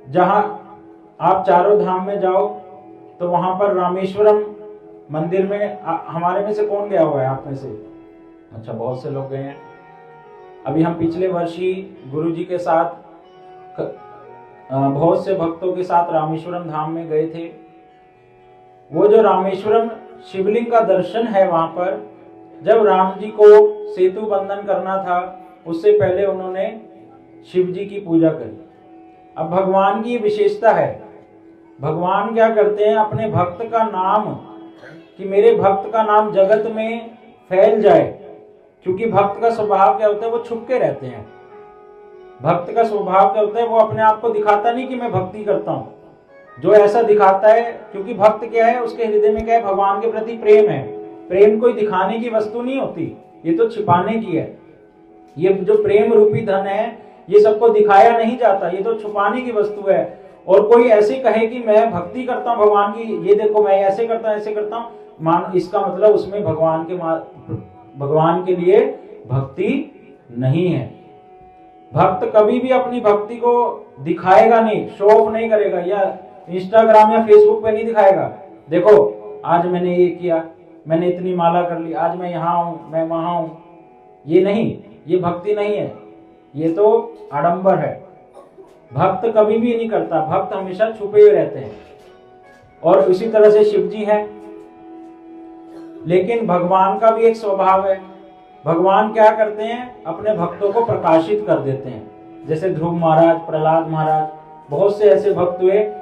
जहां आप चारों धाम में जाओ तो वहां पर रामेश्वरम मंदिर में हमारे में से कौन गया हुआ है, आप में से? अच्छा, बहुत से लोग गए हैं। अभी हम पिछले वर्ष ही गुरु जी के साथ बहुत से भक्तों के साथ रामेश्वरम धाम में गए थे। वो जो रामेश्वरम शिवलिंग का दर्शन है, वहां पर जब राम जी को सेतु बंधन करना था, उससे पहले उन्होंने शिव जी की पूजा करी। अब भगवान की विशेषता है, भगवान क्या करते हैं, अपने भक्त का नाम, कि मेरे भक्त का नाम जगत में फैल जाए, क्योंकि भक्त का स्वभाव क्या होता है, वो छुप के रहते हैं। भक्त का स्वभाव क्या होता है, वो अपने आप को दिखाता नहीं कि मैं भक्ति करता हूं। जो ऐसा दिखाता है, क्योंकि भक्त क्या है, उसके हृदय में क्या है, भगवान के प्रति प्रेम है। प्रेम कोई दिखाने की वस्तु नहीं होती, ये तो छिपाने की है। ये जो प्रेम रूपी धन है, ये सबको दिखाया नहीं जाता, ये तो छुपाने की वस्तु है। और कोई ऐसे कहे कि मैं भक्ति करता हूं भगवान की, ये देखो मैं ऐसे करता हूं ऐसे करता हूं, मान इसका मतलब उसमें भगवान के लिए भक्ति नहीं है। भक्त कभी भी अपनी भक्ति को दिखाएगा नहीं, शो ऑफ नहीं करेगा, या इंस्टाग्राम या फेसबुक पे नहीं दिखाएगा, देखो आज मैंने ये किया, मैंने इतनी माला कर ली, आज मैं यहाँ हूं, मैं वहां हूं। ये नहीं, ये भक्ति नहीं है, ये तो आडंबर है। भक्त कभी भी नहीं करता, भक्त हमेशा छुपे हुए रहते हैं। और उसी तरह से शिव जी है। लेकिन भगवान का भी एक स्वभाव है, भगवान क्या करते हैं, अपने भक्तों को प्रकाशित कर देते हैं। जैसे ध्रुव महाराज, प्रहलाद महाराज, बहुत से ऐसे भक्त हुए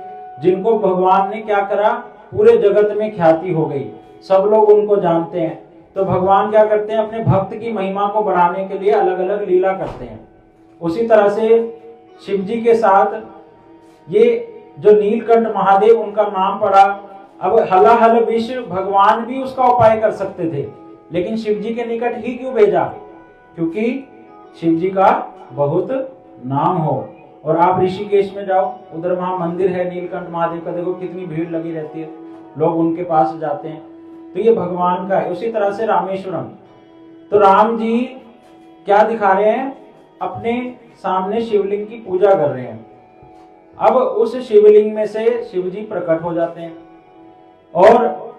जिनको भगवान ने क्या करा, पूरे जगत में ख्याति हो गई, सब लोग उनको जानते हैं। तो भगवान क्या करते हैं, अपने भक्त की महिमा को बढ़ाने के लिए अलग अलग लीला करते हैं। उसी तरह से शिव जी के साथ ये जो नीलकंठ महादेव, उनका नाम पड़ा। अब हलाहल विष भगवान भी उसका उपाय कर सकते थे, लेकिन शिव जी के निकट ही क्यों भेजा, क्योंकि शिव जी का बहुत नाम हो। और आप ऋषिकेश में जाओ, उधर वहां मंदिर है नीलकंठ महादेव का, देखो कितनी भीड़ लगी रहती है, लोग उनके पास जाते हैं। तो ये भगवान का है। उसी तरह से रामेश्वरम, तो राम जी क्या दिखा रहे हैं, अपने सामने शिवलिंग की पूजा कर रहे हैं। अब उस शिवलिंग में से शिव जी प्रकट हो जाते हैं, और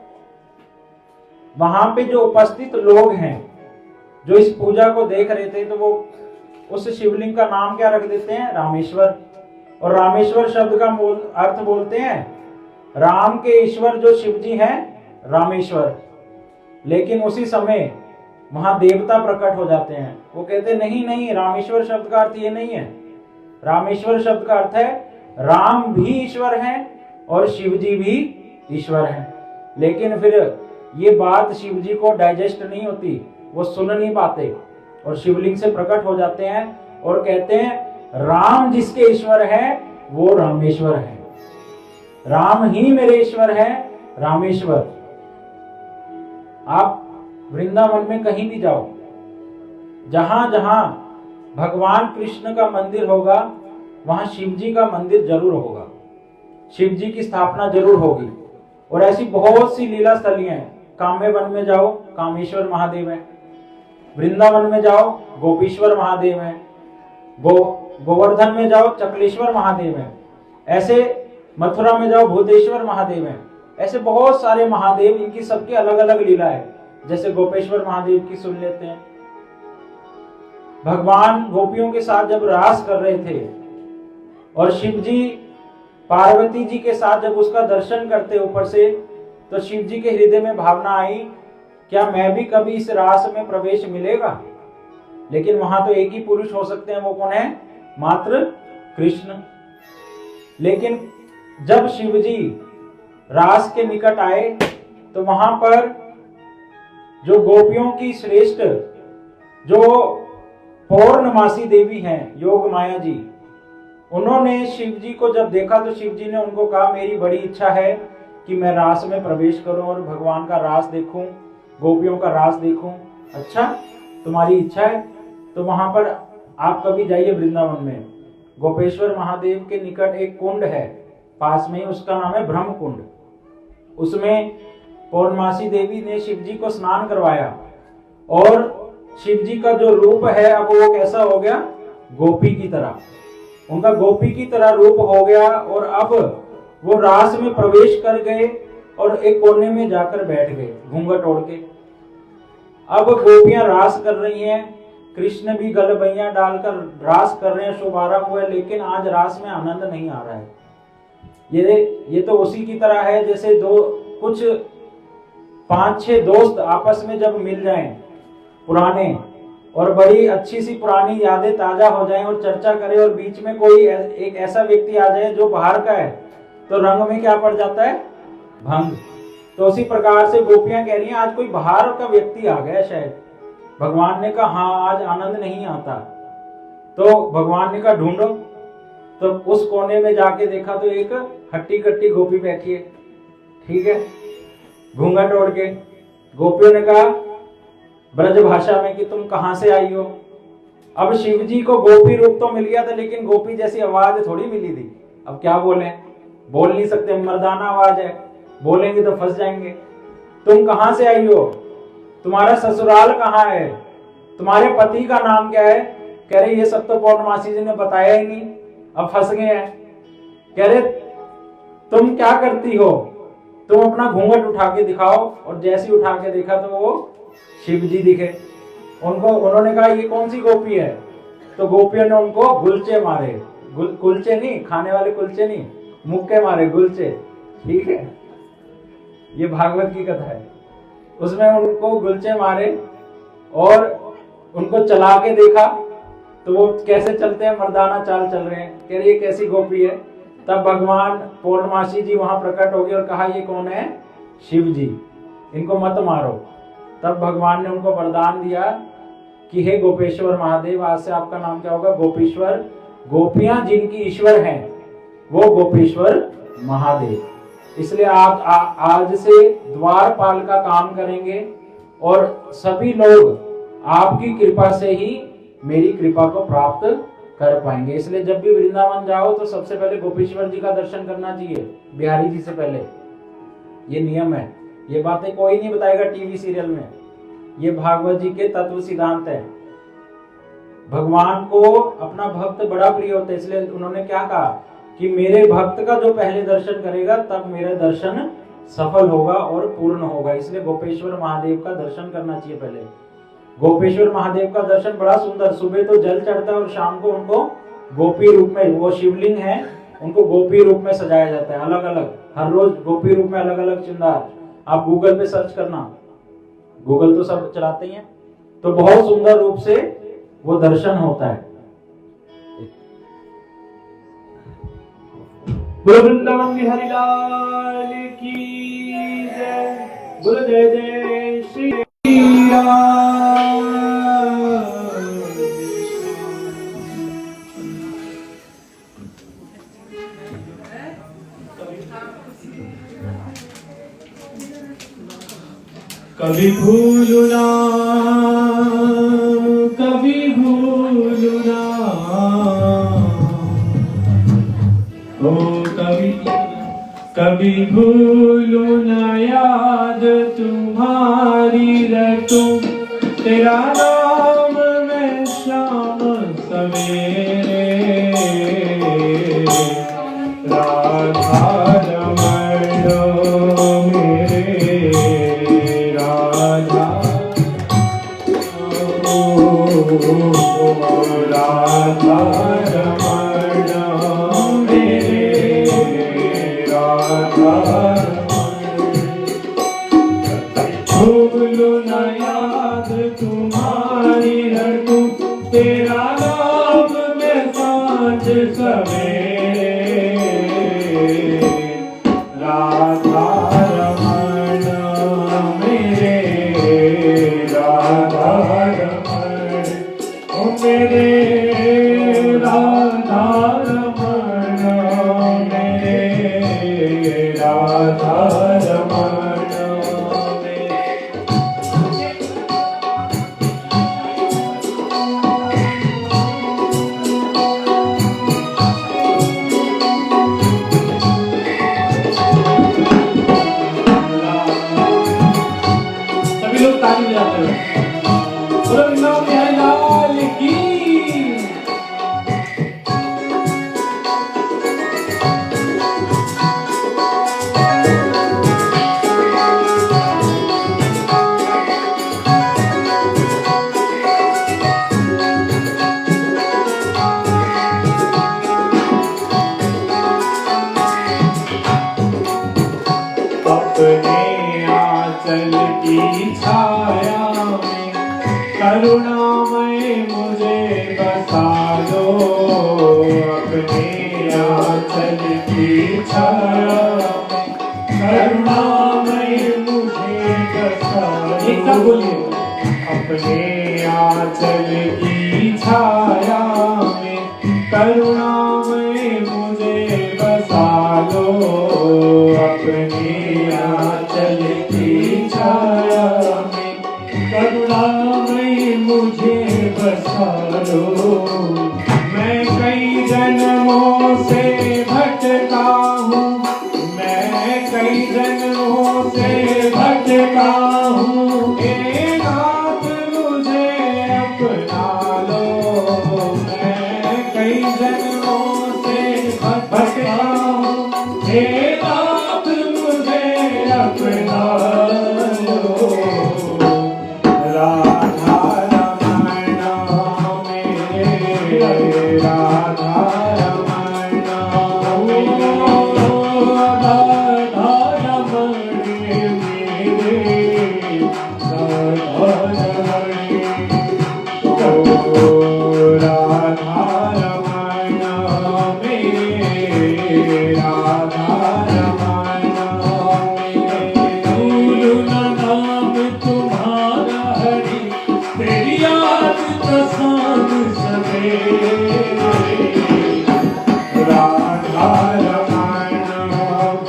वहां पे जो उपस्थित लोग हैं, जो इस पूजा को देख रहे थे, तो वो उस शिवलिंग का नाम क्या रख देते हैं, रामेश्वर। और रामेश्वर शब्द का अर्थ बोलते हैं राम के ईश्वर, जो शिव जी हैं रामेश्वर। लेकिन उसी समय वहां देवता प्रकट हो जाते हैं, वो कहते नहीं नहीं, रामेश्वर शब्द का अर्थ ये नहीं है। रामेश्वर शब्द का अर्थ है राम भी ईश्वर हैं और शिव जी भी ईश्वर हैं। लेकिन फिर ये बात शिव जी को डाइजेस्ट नहीं होती, वो सुन नहीं पाते, और शिवलिंग से प्रकट हो जाते हैं और कहते हैं राम जिसके ईश्वर है वो रामेश्वर है, राम ही मेरे ईश्वर है, रामेश्वर। आप वृंदावन में कहीं भी जाओ, जहां जहां भगवान कृष्ण का मंदिर होगा, वहां शिव जी का मंदिर जरूर होगा, शिव जी की स्थापना जरूर होगी। और ऐसी बहुत सी लीला स्थलियां हैं। काम्य वन में जाओ, कामेश्वर महादेव है। वृंदावन में जाओ गोपीश्वर महादेव हैं, गोवर्धन में जाओ चकलेश्वर महादेव हैं, ऐसे मथुरा में जाओ भूतेश्वर महादेव हैं, ऐसे बहुत सारे महादेव, इनकी सबकी अलग अलग लीला है। जैसे गोपेश्वर महादेव की सुन लेते हैं। भगवान गोपियों के साथ जब रास कर रहे थे और शिव जी पार्वती जी के साथ जब उसका दर्शन करते ऊपर से, तो शिव जी के हृदय में भावना आई, क्या मैं भी कभी इस रास में प्रवेश मिलेगा? लेकिन वहां तो एक ही पुरुष हो सकते हैं, वो कौन है? मात्र कृष्ण। लेकिन जब शिव जी रास के निकट आए तो वहां पर जो गोपियों की श्रेष्ठ जो पौर्णमासी देवी हैं योग माया जी, उन्होंने शिव जी को जब देखा तो शिव जी ने उनको कहा, मेरी बड़ी इच्छा है कि मैं रास में प्रवेश करूं और भगवान का रास देखूं, गोपियों का रास देखूं। अच्छा, तुम्हारी इच्छा है तो वहां पर आप कभी जाइए वृंदावन में, गोपेश्वर महादेव के निकट एक कुंड है पास में, उसका नाम है ब्रह्म कुंड। उसमें पौर्णमासी देवी ने शिव जी को स्नान करवाया और शिव जी का जो रूप है अब वो कैसा हो गया? गोपी की तरह। उनका गोपी की तरह रूप हो गया और अब वो रास में प्रवेश कर गए और एक कोने में जाकर बैठ गए घूंघट ओढ़ के। अब गोपियां रास कर रही हैं, कृष्ण भी गलबैया डालकर रास कर रहे हैं, शुभारंभ हुआ, लेकिन आज रास में आनंद नहीं आ रहा है। ये तो उसी की तरह है जैसे कुछ 5-6 दोस्त आपस में जब मिल जाएं पुराने और बड़ी अच्छी सी पुरानी यादें ताजा हो जाएं और चर्चा करें और बीच में कोई एक ऐसा व्यक्ति आ जाए जो बाहर का है, तो रंग में क्या पड़ जाता है? भंग। तो उसी प्रकार से गोपियां कह रही हैं, आज कोई बाहर का व्यक्ति आ गया शायद। भगवान ने कहा हाँ, आज आनंद नहीं आता। तो भगवान ने कहा ढूंढो। तो उस कोने में जाके देखा तो एक हट्टी कट्टी गोपी बैठी है, ठीक है, घूंघट ओढ़ के। गोपियों ने कहा ब्रज भाषा में कि तुम कहां से आई हो? अब शिव जी को गोपी रूप तो मिल गया था, लेकिन गोपी जैसी आवाज थोड़ी मिली थी। अब क्या बोले? बोल नहीं सकते, मर्दाना आवाज है, बोलेंगे तो फंस जाएंगे। तुम कहां से आई हो? तुम्हारा ससुराल कहाँ है? तुम्हारे पति का नाम क्या है? कह रहे ये सब तो पौर्णमासी जी ने बताया ही नहीं, अब फंस गए हैं। कह रहे तुम क्या करती हो? तुम अपना घूंघट उठा के दिखाओ। और जैसे ही उठा के देखा तो वो शिव जी दिखे। उन्होंने कहा ये कौन सी गोपी है? तो गोपियों ने उनको गुलचे मारे, कुलचे नहीं, खाने वाले कुलचे नहीं, मुक्के मारे, गुलचे, ठीक है, ये भागवत की कथा है। उसमें उनको गुलचे मारे और उनको चला के देखा तो वो कैसे चलते हैं, मर्दाना चाल चल रहे हैं। कह रही ये कैसी गोपी है? तब भगवान पौर्णमासी जी वहां प्रकट हो गए और कहा ये कौन है? शिव जी, इनको मत मारो। तब भगवान ने उनको वरदान दिया कि हे गोपेश्वर महादेव, आज से आपका नाम क्या होगा? गोपीश्वर। गोपियां जिनकी ईश्वर हैं वो गोपेश्वर महादेव। इसलिए आप आज से द्वारपाल का काम करेंगे और सभी लोग आपकी कृपा से ही मेरी कृपा को प्राप्त कर पाएंगे। इसलिए जब भी वृंदावन जाओ तो सबसे पहले गोपेश्वर जी का दर्शन करना चाहिए, बिहारी जी से पहले। ये नियम है, ये बातें कोई नहीं बताएगा टीवी सीरियल में, ये भागवत जी के तत्व सिद्धांत है। भगवान को अपना भक्त बड़ा प्रिय होता है, इसलिए उन्होंने क्या कहा कि मेरे भक्त का जो पहले दर्शन करेगा तब मेरा दर्शन सफल होगा और पूर्ण होगा। इसलिए गोपेश्वर महादेव का दर्शन करना चाहिए पहले। गोपेश्वर महादेव का दर्शन बड़ा सुंदर, सुबह तो जल चढ़ता है और शाम को उनको गोपी रूप में, वो शिवलिंग है, उनको गोपी रूप में सजाया जाता है, अलग अलग, हर रोज गोपी रूप में अलग अलग चिंगार। आप गूगल पे सर्च करना, गूगल तो सब चलाते ही हैं, तो बहुत सुंदर रूप से वो दर्शन होता है। बोलो वृंदावन बिहारी लाल की जय, बोलो जय जय श्री राम। कभी भूलना, कभी भूलना, ओ कभी भूलू न याद तुम्हारी रटूं तेरा नाम। राधा रमण मेरे राधा राधा रमण मेरे राधा भूलू न याद तुम्हारी रटू तेरा नाम में सांझ सवेरे राधा रमण मेरे राधा रमण ओ मेरे राधा रमण मेरे राधा रमण सभी लोग ताली बजाते हुए बोलो वृंदावन बिहारी लाल की अपने आंचल की छाया में करुणामय मुझे बसा लो अपने आंचल की छाया में करुणामय मुझे बसा लो एक साथ बोलिए अपने आंचल की छाया में करुणामय मुझे बसा लो अपने आंचल की छाया में करुणामय मुझे बसा लो मैं कई जन्मों से भटका हूँ मैं कई जन्मों से भटका हूँ हे नाथ मुझे अपना लो मैं कई जन्मों से भटका हूँ हे नाथ मुझे अपना लो राधा रमण मेरे राधा रमण राधा रमण मेरे राधा रमण राधा रमण मेरे राधा रमण भूलू न नाम तुम्हारा हरि तेरी याद तो सांझ सवेरे राधा रमण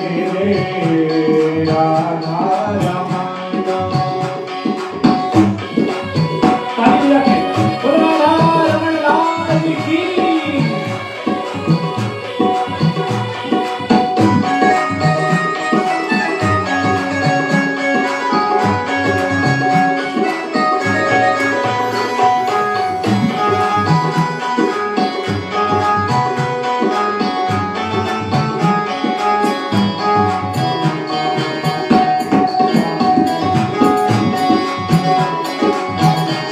मेरे राधा रमण ताली रखे बोलो राधा रमण लाल की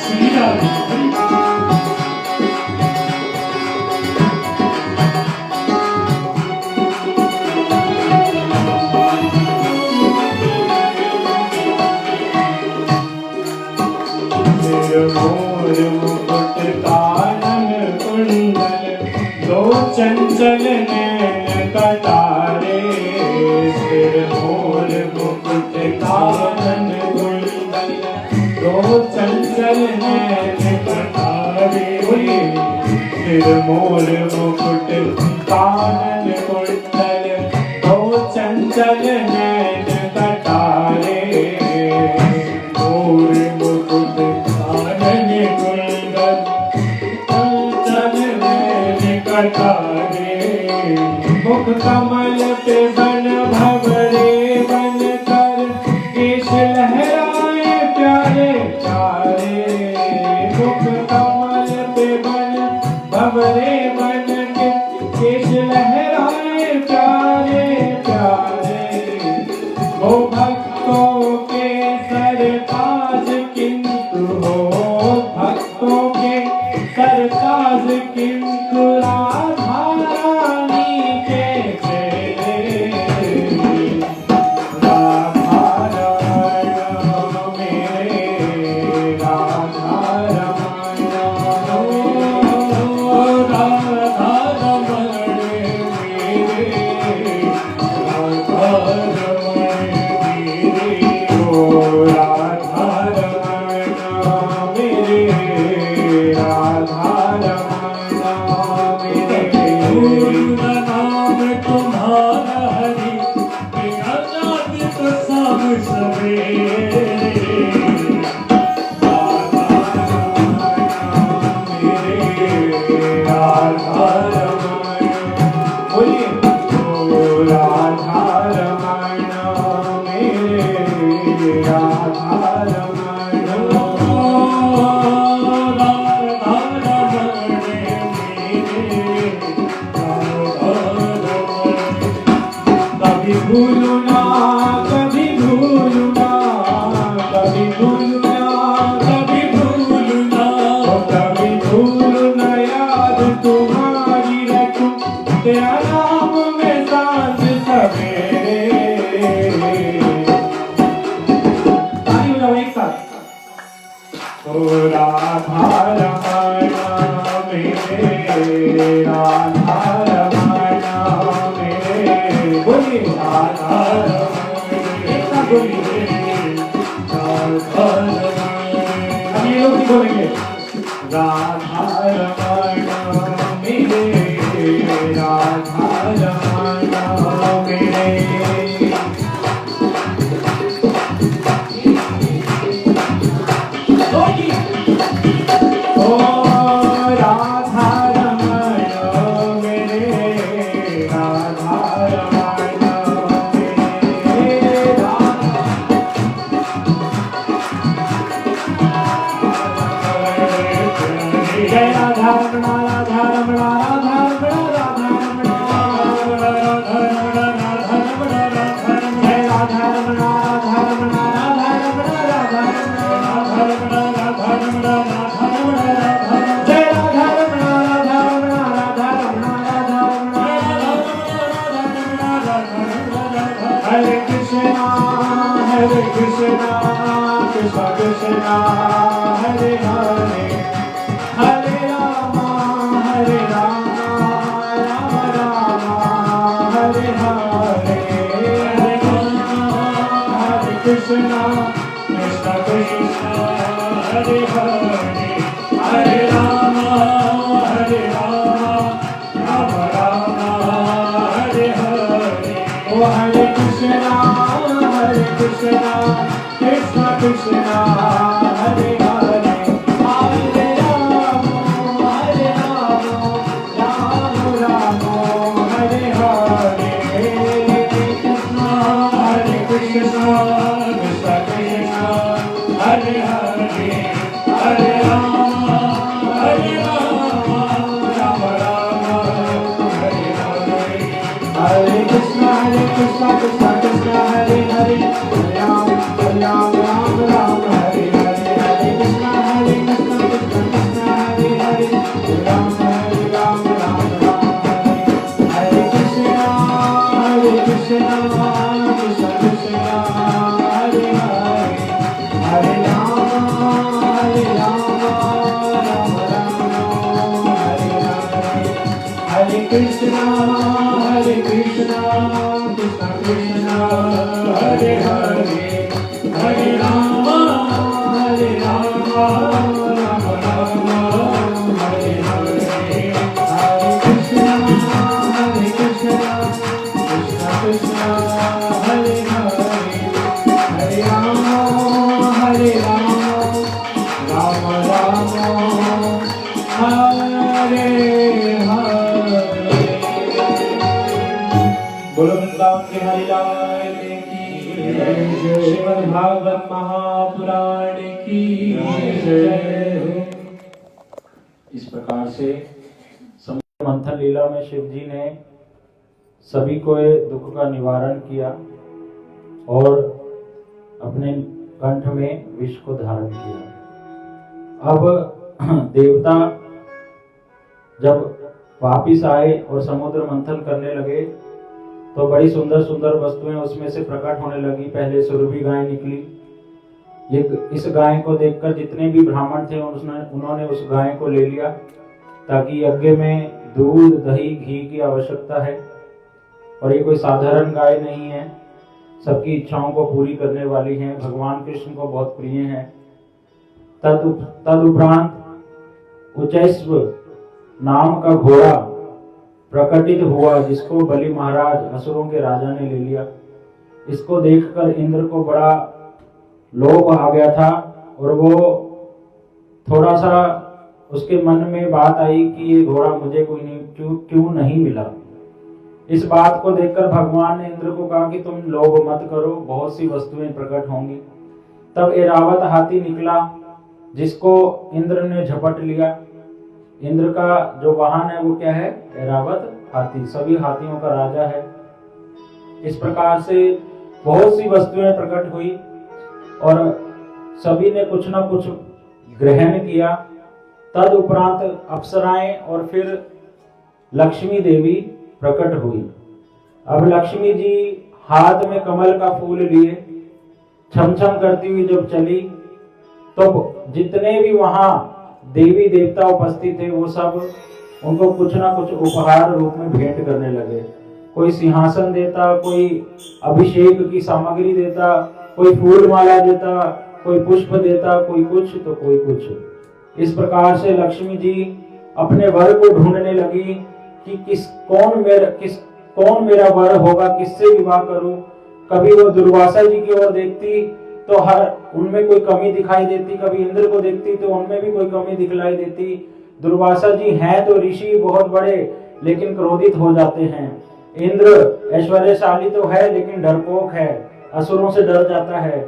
श्री राधे मोर मुकुट कानन कुंडल दो चंचल नैन कटारे सिर मोर मुकुट कानन कुंडल दो चंचल नैन कटारे सिर मोर मुकुट कानन कुंडल दो चंचल नैन कटारे मोर मुकुट कानन कुंडल चंचल नैन कटारे मुख कमल पे बन भवरे बन कर केश लहराए प्यारे प्यारे मुख कमल पे बन भवरे बन के केश लहराए प्यारे भूलू ना, कभी भूलू ना, कभी भूलू ना, कभी भूलू ना, कभी भूलू ना याद तुम्हारी रखूं, तेरा नाम में सांझ सवेरे। ताली बजाओ एक साथ। ओ राधा रमणा मेरे, राधा रमणा मेरे, बोलिए राधा रमणा, एक साथ बोलिए राधा रमणा। अब ये लोग भी बोलेंगे राधा रमणा मेरे, राधा रमणा मेरे। ओ राधा रमण मेरे, राधा रमण मेरे, जय राधा रमण, राधा रमण, राधा रमण, राधा रमण, राधा रमण, राधा रमण, जय राधा रमण, राधा रमण, राधा रमण, राधा रमण, राधा रमण, राधा रमण, राधा रमण, जय राधा रमण, राधा रमण, राधा रमण, राधा रमण, हरे कृष्णा कृष्णा कृष्णा हरे हरे, हरे राम राम राम हरे हरे, हरे कृष्णा कृष्णा कृष्णा हरे हरे, हरे राम राम राम हरे हरे। ओ हरे कृष्णा कृष्णा कृष्णा हरे हरे, हरे राम राम राम हरे हरे, कृष्णा हरे कृष्णा कृष्णा कृष्णा हरे हरे, हरे राम राम राम हरे हरे, हरे कृष्णा कृष्णा कृष्णा हरे हरे, हरे राम राम राम हरे हरे, हरे कृष्णा कृष्णा कृष्णा हरे हरे, हरे राम राम राम हरे, हरे कृष्णा कृष्णा कृष्णा हरे हरे, हरे राम राम राम हरे हरे, हरे कृष्णा कृष्णा कृष्णा हरे हरे, हरे राम राम राम हरे हरे, हरे कृष्णा कृष्णा कृष्णा हरे हरे, हरे राम राम राम हरे हरे। बोलो वृंदावन के हरि लाल की जय, श्रीमद् भागवत महापुराण की जय। इस प्रकार से समुद्र मंथन लीला में शिव जी ने सभी को ये दुख का निवारण किया और अपने कंठ में विष को धारण किया। अब देवता जब वापिस आए और समुद्र मंथन करने लगे तो बड़ी सुंदर सुंदर वस्तुएं उसमें से प्रकट होने लगी। पहले सुरभि गाय निकली। इस गाय को देखकर जितने भी ब्राह्मण थे उन्होंने उस गाय को ले लिया, ताकि यज्ञ में दूध दही घी की आवश्यकता है और ये कोई साधारण गाय नहीं है, सबकी इच्छाओं को पूरी करने वाली है, भगवान कृष्ण को बहुत प्रिय है। तदुपरांत उचैस्व नाम का घोड़ा प्रकटित हुआ, जिसको बलि महाराज असुरों के राजा ने ले लिया। इसको देखकर इंद्र को बड़ा लोभ आ गया था और वो थोड़ा सा उसके मन में बात आई कि ये घोड़ा मुझे क्यों नहीं मिला। इस बात को देखकर भगवान ने इंद्र को कहा कि तुम लोभ मत करो, बहुत सी वस्तुएं प्रकट होंगी। तब ऐरावत हाथी निकला, जिसको इंद्र ने झपट लिया। इंद्र का जो वाहन है वो क्या है? ऐरावत हाथी, सभी हाथियों का राजा है। इस प्रकार से बहुत सी वस्तुएं प्रकट हुई और सभी ने कुछ न कुछ ग्रहण किया। तद उपरांत अप्सराएं और फिर लक्ष्मी देवी प्रकट हुई। अब लक्ष्मी जी हाथ में कमल का फूल लिए छम छम करती हुई जब चली तो जितने भी वहां देवी देवता उपस्थित थे वो सब उनको कुछ ना कुछ उपहार रूप में भेंट करने लगे। कोई सिंहासन देता, कोई अभिषेक की सामग्री देता, कोई फूल माला देता, कोई पुष्प देता, कोई कुछ तो कोई कुछ। इस प्रकार से लक्ष्मी जी अपने वर को ढूंढने लगी कि कौन मेरा वर होगा, किससे विवाह करूं। कभी वो दुर्वासा जी की ओर देखती तो हर उनमें कोई कमी दिखाई देती, कभी इंद्र को देखती तो उनमें भी कोई कमी दिखलाई देती। दुर्वासा जी हैं तो ऋषि बहुत बड़े लेकिन क्रोधित हो जाते हैं। इंद्र ऐश्वर्यशाली तो है लेकिन डरपोक है, असुरों से डर जाता है।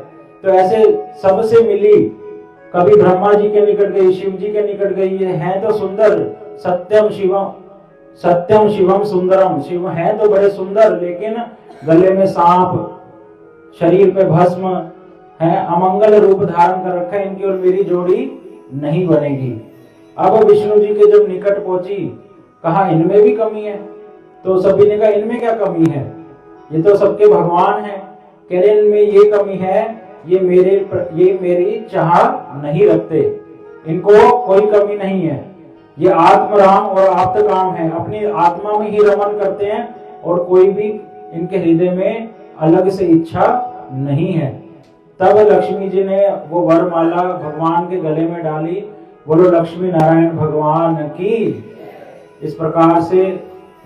तो ऐसे सबसे मिली, कभी ब्रह्मा जी के निकट गई, शिव जी के निकट गई, है तो सुंदर, सत्यम शिवम सुंदरम, शिव है तो बड़े सुंदर लेकिन गले में सांप, शरीर पे भस्म है, अमंगल रूप धारण कर रखा है, इनकी और मेरी जोड़ी नहीं बनेगी। अब विष्णु जी के जब निकट पहुंची, कहा इनमें भी कमी है। तो सभी ने कहा इनमें क्या कमी है, ये तो सबके भगवान हैं। कह रहे इनमें ये कमी है, ये मेरी चाह नहीं रखते, इनको कोई कमी नहीं है, ये आत्मराम और आप्तकाम है, अपनी आत्मा में ही रमन करते हैं और कोई भी इनके हृदय में अलग से इच्छा नहीं है। तब लक्ष्मी जी ने वो वरमाला भगवान के गले में डाली। बोलो लक्ष्मी नारायण भगवान की। इस प्रकार से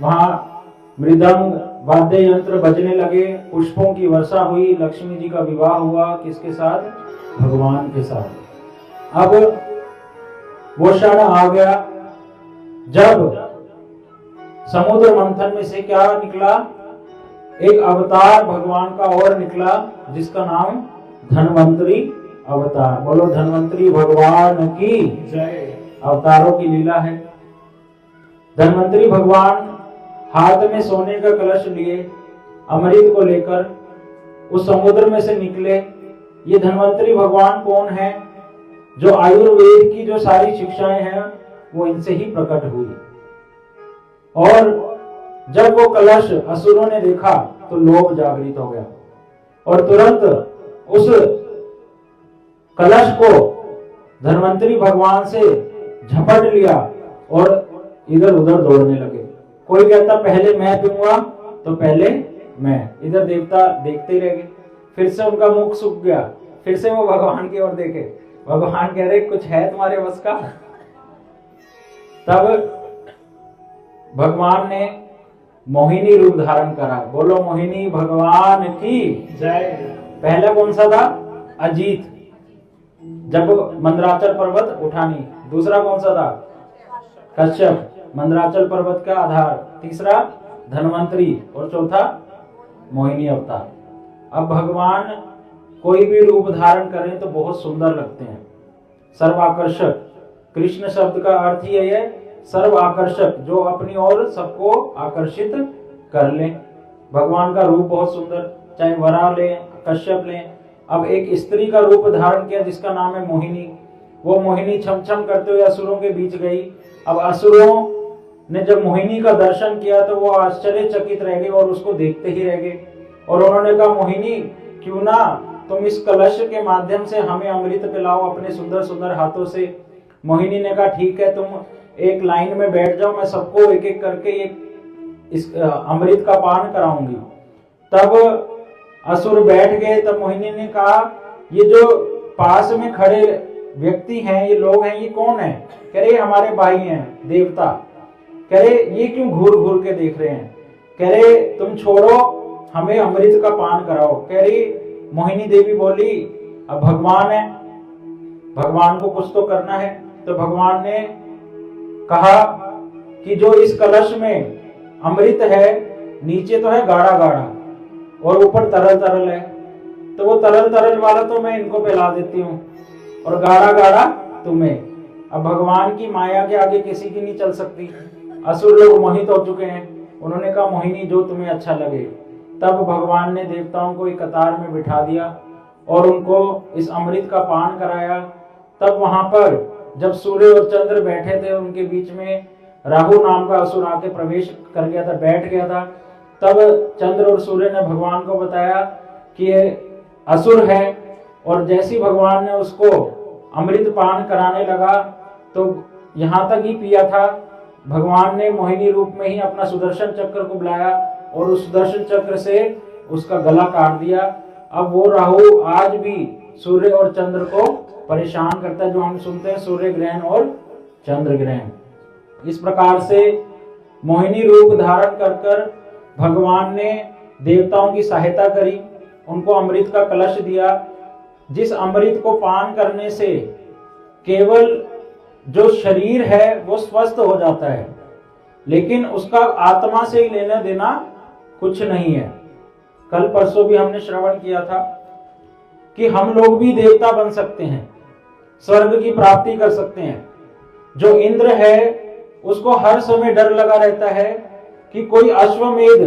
वहां मृदंग वाद्य यंत्र बजने लगे, पुष्पों की वर्षा हुई, लक्ष्मी जी का विवाह हुआ। किसके साथ? भगवान के साथ। अब वो क्षण आ गया जब समुद्र मंथन में से क्या निकला, एक अवतार भगवान का और निकला जिसका नाम धन्वंतरी अवतार। बोलो धन्वंतरी भगवान की जय। अवतारों की लीला है। धन्वंतरी भगवान हाथ में सोने का कलश लिए अमृत को लेकर उस समुद्र में से निकले। ये धन्वंतरी भगवान कौन है? जो आयुर्वेद की जो सारी शिक्षाएं हैं वो इनसे ही प्रकट हुई। और जब वो कलश असुरों ने देखा तो लोभ जागृत हो गया और तुरंत उस कलश को धन्वंतरी भगवान से झपट लिया और इधर उधर दौड़ने लगे। कोई कहता पहले मैं पीऊंगा तो पहले मैं। इधर देवता देखते ही रह गए। फिर से उनका मुख सूख गया, फिर से वो भगवान की ओर देखे। भगवान कह रहे कुछ है तुम्हारे बस का? तब भगवान ने मोहिनी रूप धारण करा। बोलो मोहिनी भगवान की जय। पहला कौन सा था? अजीत, जब मंदराचल पर्वत उठानी। दूसरा कौन सा था? कश्यप, मंदराचल पर्वत का आधार। तीसरा धन्वंतरी और चौथा मोहिनी अवतार। अब भगवान कोई भी रूप धारण करें तो बहुत सुंदर लगते हैं, सर्वाकर्षक। कृष्ण शब्द का अर्थ ही है सर्व आकर्षक, जो अपनी ओर सबको आकर्षित कर ले। भगवान का रूप बहुत सुंदर, चाहे वरा ले, कश्यप ले। अब एक स्त्री का रूप धारण किया जिसका नाम है मोहिनी। वो मोहिनी छम छम करते हुए असुरों के बीच गई। अब असुरों ने जब मोहिनी का दर्शन किया तो वो आश्चर्यचकित रह गए और उसको देखते ही रह गए। और उन्होंने कहा मोहिनी क्यों ना तुम इस कलश के माध्यम से हमें अमृत पिलाओ अपने सुंदर सुंदर हाथों से। मोहिनी ने कहा ठीक है, तुम एक लाइन में बैठ जाओ, मैं सबको एक एक करके इस अमृत का पान कराऊंगी। तब असुर बैठ गए। तब मोहिनी ने कहा ये जो पास में खड़े व्यक्ति हैं, ये लोग हैं, ये कौन है? कह रहे हमारे भाई हैं देवता। कह रहे ये क्यों घूर घूर के देख रहे हैं? कह रहे तुम छोड़ो, हमें अमृत का पान कराओ। कह रही मोहिनी देवी बोली अब भगवान है, भगवान को कुछ तो करना है। तो भगवान ने कहा कि जो इस कलश में अमृत है, नीचे तो है गाढ़ा गाढ़ा और ऊपर तरल तरल है, तो वो तरल तरल वाला तो मैं इनको पिला देती हूँ और गाढ़ा गाढ़ा तुम्हें। अब भगवान की माया के आगे किसी की नहीं चल सकती। असुर लोग मोहित हो चुके हैं। उन्होंने कहा मोहिनी जो तुम्हें अच्छा लगे। तब भगवान ने देवताओं को एक कतार में बिठा दिया और उनको इस अमृत का पान कराया। तब वहां पर जब सूर्य और चंद्र बैठे थे, उनके बीच में राहु नाम का असुर आके प्रवेश कर गया था, बैठ गया था। तब चंद्र और सूर्य ने भगवान को बताया कि ये असुर है, और जैसे ही भगवान ने उसको अमृत पान कराने लगा तो यहाँ तक ही पिया था, भगवान ने मोहिनी रूप में ही अपना सुदर्शन चक्र को बुलाया और उस सुदर्शन चक्र से उसका गला काट दिया। अब वो राहु आज भी सूर्य और चंद्र को परेशान करता है, जो हम सुनते हैं सूर्य ग्रहण और चंद्र ग्रहण। इस प्रकार से मोहिनी रूप धारण कर कर भगवान ने देवताओं की सहायता करी, उनको अमृत का कलश दिया, जिस अमृत को पान करने से केवल जो शरीर है वो स्वस्थ हो जाता है, लेकिन उसका आत्मा से ही लेना देना कुछ नहीं है। कल परसों भी हमने श्रवण किया था कि हम लोग भी देवता बन सकते हैं, स्वर्ग की प्राप्ति कर सकते हैं। जो इंद्र है उसको हर समय डर लगा रहता है कि कोई अश्वमेध,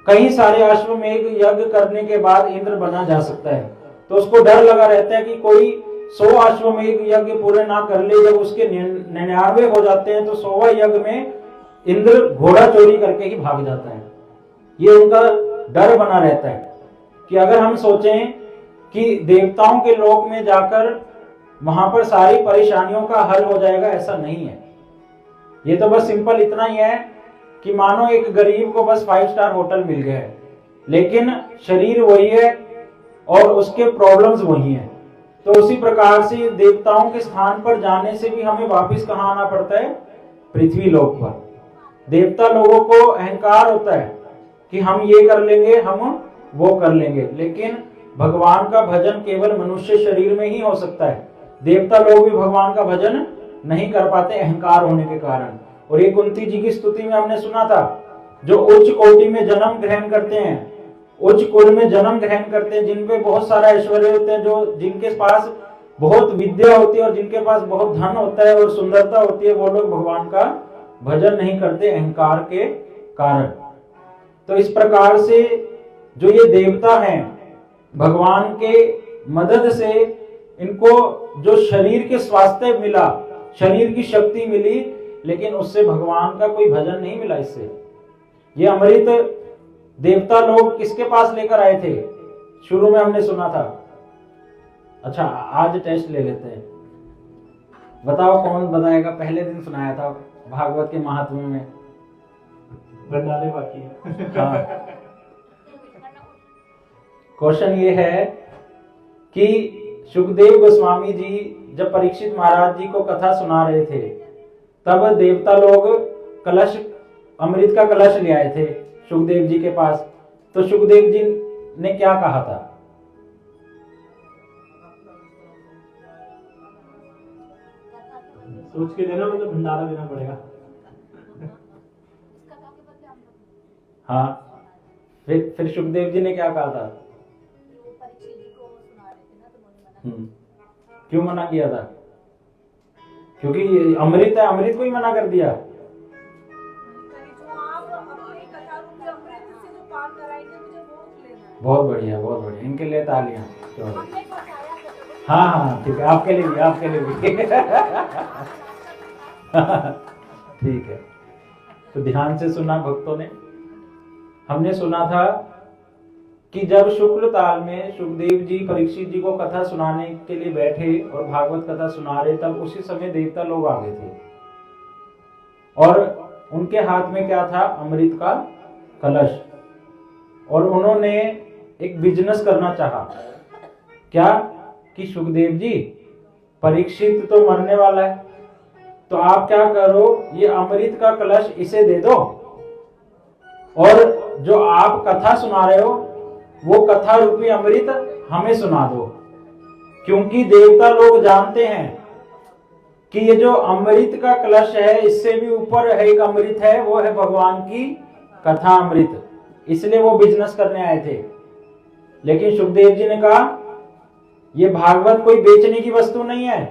कई सारे अश्वमेध यज्ञ करने के बाद इंद्र बना जा सकता है, तो उसको डर लगा रहता है कि कोई 100 अश्वमेध यज्ञ पूरे ना कर ले। जब उसके 99 हो जाते हैं तो 100वां यज्ञ में इंद्र घोड़ा चोरी करके ही भाग जाता है। ये उनका डर बना रहता है कि अगर हम सोचें कि देवताओं के लोक में जाकर वहां पर सारी परेशानियों का हल हो जाएगा, ऐसा नहीं है। ये तो बस सिंपल इतना ही है कि मानो एक गरीब को बस 5 स्टार होटल मिल गया है, लेकिन शरीर वही है और उसके प्रॉब्लम्स वही हैं। तो उसी प्रकार से देवताओं के स्थान पर जाने से भी हमें वापस कहाँ आना पड़ता है? पृथ्वी लोक पर। देवता लोगों को अहंकार होता है कि हम ये कर लेंगे, हम वो कर लेंगे, लेकिन भगवान का भजन केवल मनुष्य शरीर में ही हो सकता है। देवता लोग भी भगवान का भजन नहीं कर पाते अहंकार होने के कारण। और ये कुंती जी की स्तुति में हमने सुना था, जो उच्च कोटि में जन्म ग्रहण करते हैं, उच्च कुल में जन्म ग्रहण करते हैं, जिनपे बहुत सारा ऐश्वर्य होते हैं, जो जिनके पास बहुत विद्या होती है और जिनके पास बहुत धन होता है और सुंदरता होती है, वो लोग भगवान का भजन नहीं करते अहंकार के कारण। तो इस प्रकार से जो ये देवता हैं, भगवान के मदद से इनको जो शरीर के स्वास्थ्य मिला, शरीर की शक्ति मिली, लेकिन उससे भगवान का कोई भजन नहीं मिला। इससे ये अमृत देवता लोग किसके पास लेकर आए थे? शुरू में हमने सुना था। अच्छा, आज टेस्ट ले लेते हैं। बताओ कौन बताएगा? पहले दिन सुनाया था भागवत के महात्म्य में, भंडारे बाकी है। हाँ। क्वेश्चन ये है कि सुखदेव गोस्वामी जी जब परीक्षित महाराज जी को कथा सुना रहे थे, तब देवता लोग कलश, अमृत का कलश ले आए थे सुखदेव जी के पास। तो सुखदेव जी ने क्या कहा था? सोच के देना, मतलब भंडारा देना पड़ेगा। हाँ, फिर सुखदेव जी ने क्या कहा था? क्यों मना किया था? क्योंकि अमृत है, अमृत को ही मना कर दिया। बहुत बढ़िया, बहुत बढ़िया, इनके लिए तालियां। हाँ हाँ ठीक है, आपके लिए भी, आपके लिए भी। ठीक है, तो ध्यान से सुना भक्तों ने। हमने सुना था कि जब शुक्ल ताल में सुखदेव जी परीक्षित जी को कथा सुनाने के लिए बैठे और भागवत कथा सुना रहे, तब उसी समय देवता लोग आ गए थे और उनके हाथ में क्या था? अमृत का कलश। और उन्होंने एक बिजनेस करना चाहा। क्या? कि सुखदेव जी, परीक्षित तो मरने वाला है, तो आप क्या करो, ये अमृत का कलश इसे दे दो और जो आप कथा सुना रहे हो वो कथा रूपी अमृत हमें सुना दो। क्योंकि देवता लोग जानते हैं कि ये जो अमृत का कलश है, इससे भी ऊपर एक अमृत है, वो है भगवान की कथा अमृत। इसलिए वो बिजनेस करने आए थे। लेकिन सुखदेव जी ने कहा, ये भागवत कोई बेचने की वस्तु नहीं है,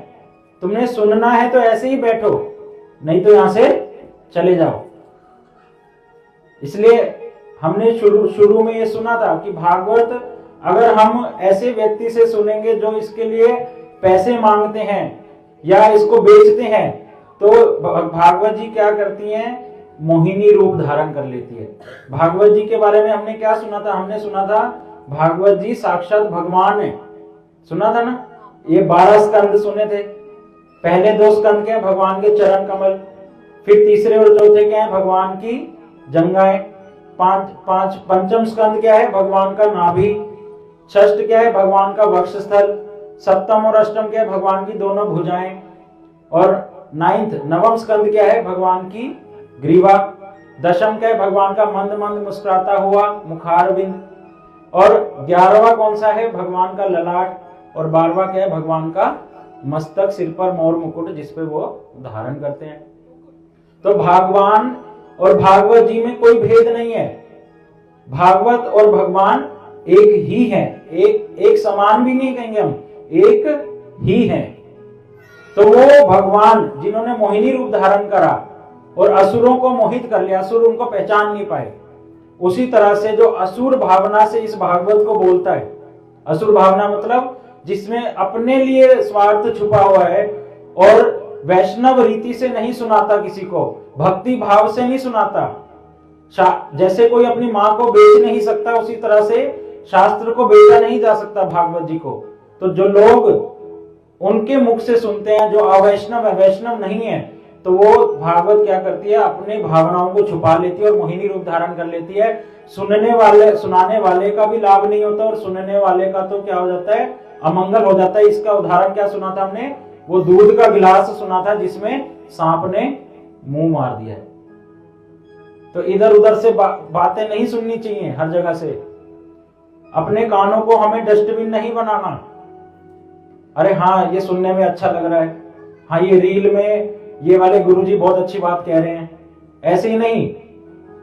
तुमने सुनना है तो ऐसे ही बैठो, नहीं तो यहां से चले जाओ। इसलिए हमने शुरू में ये सुना था कि भागवत अगर हम ऐसे व्यक्ति से सुनेंगे जो इसके लिए पैसे मांगते हैं या इसको बेचते हैं, तो भागवत जी क्या करती हैं, मोहिनी रूप धारण कर लेती है। भागवत जी के बारे में हमने क्या सुना था, हमने सुना था भागवत जी साक्षात भगवान है, सुना था ना। ये 12 स्कंद सुने थे। पहले 2 स्कंद क्या है, भगवान के चरण कमल, फिर तीसरे और चौथे क्या है, भगवान की जंघाएं, पंचम स्कंद क्या है, भगवान का नाभि, षष्ठ क्या है, भगवान का वक्षस्थल, सप्तम और अष्टम क्या है, भगवान की दोनों भुजाएं, और नवम स्कंद क्या है, भगवान की ग्रीवा, दशम क्या है, भगवान का मंद मंद मुस्कुराता हुआ मुखारविंद, और 11वां कौन सा है, भगवान का ललाट, और 12वां क्या है, भगवान का मस्तक, सिर पर मोर मुकुट जिसपे वो धारण करते हैं। तो भगवान और भागवत जी में कोई भेद नहीं है। भागवत और भगवान एक ही है, एक समान भी नहीं कहेंगे हम, एक ही है। तो वो भगवान जिन्होंने मोहिनी रूप धारण करा और असुरों को मोहित कर लिया, असुर उनको पहचान नहीं पाए, उसी तरह से जो असुर भावना से इस भागवत को बोलता है, असुर भावना मतलब जिसमें अपने लिए स्वार्थ छुपा हुआ है, और वैष्णव रीति से नहीं सुनाता, किसी को भक्ति भाव से नहीं सुनाता। जैसे कोई अपनी माँ को बेच नहीं सकता, उसी तरह से शास्त्र को बेचा नहीं जा सकता भागवत जी को। तो जो लोग उनके मुख से सुनते हैं, जो अवैष्णव है, वैष्णव नहीं है, तो वो भागवत क्या करती है, अपने भावनाओं को छुपा लेती है और मोहिनी रूप धारण कर लेती है। सुनाने वाले का भी लाभ नहीं होता, और सुनने वाले का तो क्या हो जाता है, अमंगल हो जाता है। इसका उदाहरण क्या सुना था हमने, वो दूध का गिलास सुना था जिसमें सांप ने मुंह मार दिया है। तो इधर उधर से बातें नहीं सुननी चाहिए हर जगह से। अपने कानों को हमें डस्टबिन नहीं बनाना। अरे हाँ, ये सुनने में अच्छा लग रहा है, हाँ ये रील में ये वाले गुरुजी बहुत अच्छी बात कह रहे हैं, ऐसे ही नहीं।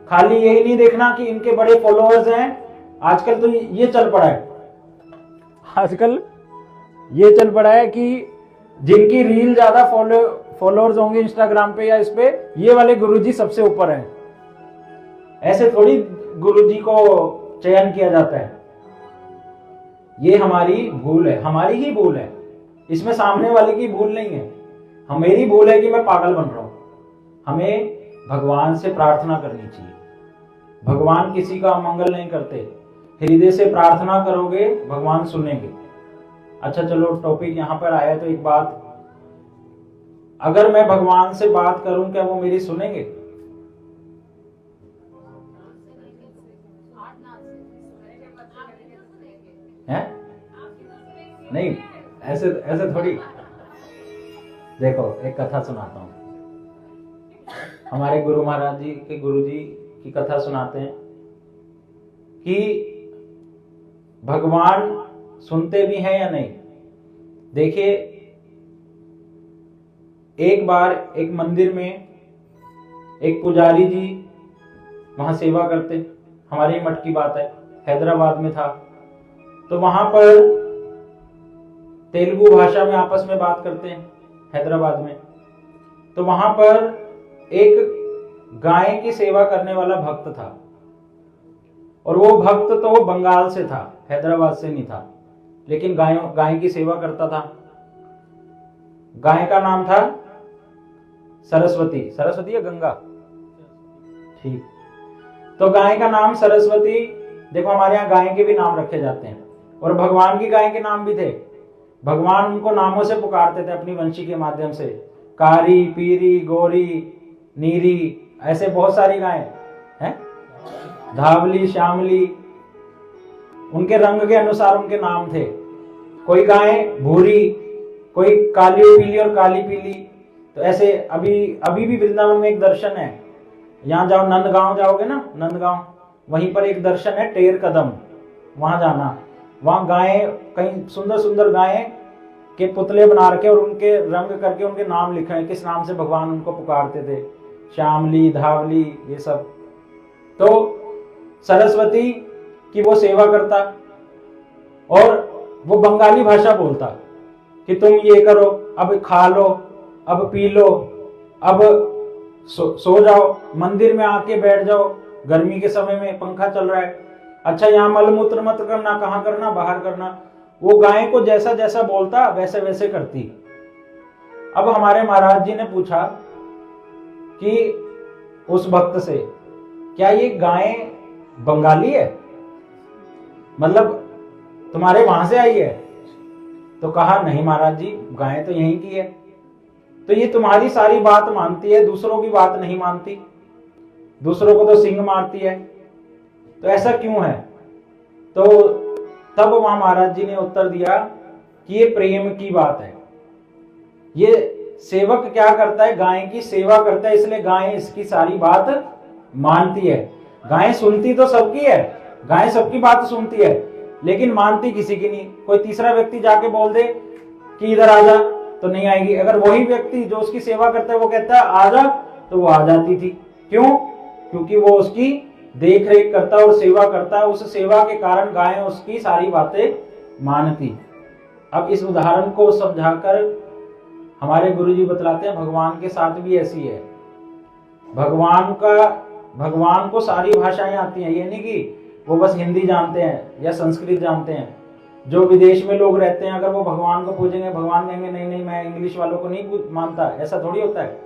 खाली यही नहीं देखना कि इनके बड़े फॉलोअर्स हैं। आजकल तो ये चल पड़ा है, आजकल ये चल पड़ा है कि जिनकी रील ज्यादा फॉलोअर्स होंगे इंस्टाग्राम पे या इस पे, ये वाले गुरुजी सबसे ऊपर हैं। ऐसे थोड़ी गुरुजी को चयन किया जाता है। ये हमारी भूल है, हमारी ही भूल है, इसमें सामने वाले की भूल नहीं है। हमेरी भूल है कि मैं पागल बन रहा हूं। हमें भगवान से प्रार्थना करनी चाहिए। भगवान किसी का अमंगल नहीं करते। हृदय से प्रार्थना करोगे, भगवान सुनेंगे। अच्छा चलो, टॉपिक यहां पर आया तो एक बात, अगर मैं भगवान से बात करूं, क्या वो मेरी सुनेंगे? हैं? नहीं, ऐसे थोड़ी। देखो, एक कथा सुनाता हूं। हमारे गुरु महाराज जी के गुरुजी की कथा सुनाते हैं कि भगवान सुनते भी हैं या नहीं। देखिए, एक बार एक मंदिर में एक पुजारी जी वहां सेवा करते, हमारे मठ की बात है, हैदराबाद में था। तो वहां पर तेलुगु भाषा में आपस में बात करते हैं हैदराबाद में। तो वहां पर एक गाय की सेवा करने वाला भक्त था, और वो भक्त तो बंगाल से था, हैदराबाद से नहीं था, लेकिन गाय की सेवा करता था। गाय का नाम था सरस्वती। सरस्वती या गंगा? ठीक। तो गाय का नाम सरस्वती। देखो, हमारे यहाँ गाय के भी नाम रखे जाते हैं, और भगवान की गाय के नाम भी थे। भगवान उनको नामों से पुकारते थे अपनी वंशी के माध्यम से। कारी, पीरी, गोरी, नीरी, ऐसे बहुत सारी गायें हैं, धावली, श्यामली, उनके रंग के अनुसार उनके नाम थे। कोई गाय भूरी, कोई काली पीली और काली पीली। तो ऐसे अभी भी वृंदावन में एक दर्शन है। यहाँ जाओ, नंदगांव जाओगे ना, नंदगांव, वहीं पर एक दर्शन है टेर कदम, वहां जाना। वहां गायें, कई सुंदर सुंदर गायें के पुतले बना रखे और उनके रंग करके उनके नाम लिखे हैं, किस नाम से भगवान उनको पुकारते थे, श्यामली, धावली, ये सब। तो सरस्वती की वो सेवा करता, और वो बंगाली भाषा बोलता कि तुम ये करो, अब खा लो, अब पी लो, अब सो जाओ, मंदिर में आके बैठ जाओ, गर्मी के समय में पंखा चल रहा है, अच्छा यहाँ मलमूत्र मत करना, कहाँ करना, बाहर करना। वो गाय को जैसा जैसा बोलता वैसे वैसे करती। अब हमारे महाराज जी ने पूछा कि उस भक्त से, क्या ये गाय बंगाली है, मतलब तुम्हारे वहां से आई है? तो कहा नहीं महाराज जी, गाय तो यहीं की है। तो ये तुम्हारी सारी बात मानती है, दूसरों की बात नहीं मानती, दूसरों को तो सींग मारती है, तो ऐसा क्यों है? तो तब वहां महाराज जी ने उत्तर दिया कि ये प्रेम की बात है। ये सेवक क्या करता है, गाय की सेवा करता है, इसलिए गाय इसकी सारी बात मानती है। गाय सुनती तो सबकी है, गाय सबकी बात सुनती है, लेकिन मानती किसी की नहीं। कोई तीसरा व्यक्ति जाके बोल दे कि इधर आ जा, तो नहीं आएगी। अगर वही व्यक्ति जो उसकी सेवा करता है वो कहता है आ जा, तो वो आ जाती थी। क्यों? क्योंकि वो उसकी देख रेख करता और सेवा करता है, उस सेवा के कारण गाय उसकी सारी बातें मानती। अब इस उदाहरण को समझाकर हमारे गुरुजी बतलाते हैं भगवान के साथ भी ऐसी है। भगवान को सारी भाषाएं आती हैं, ये नहीं कि वो बस हिंदी जानते हैं या संस्कृत जानते हैं। जो विदेश में लोग रहते हैं, अगर वो भगवान को पूछेंगे, भगवान कहेंगे नहीं नहीं मैं इंग्लिश वालों को नहीं मानता, ऐसा थोड़ी होता है।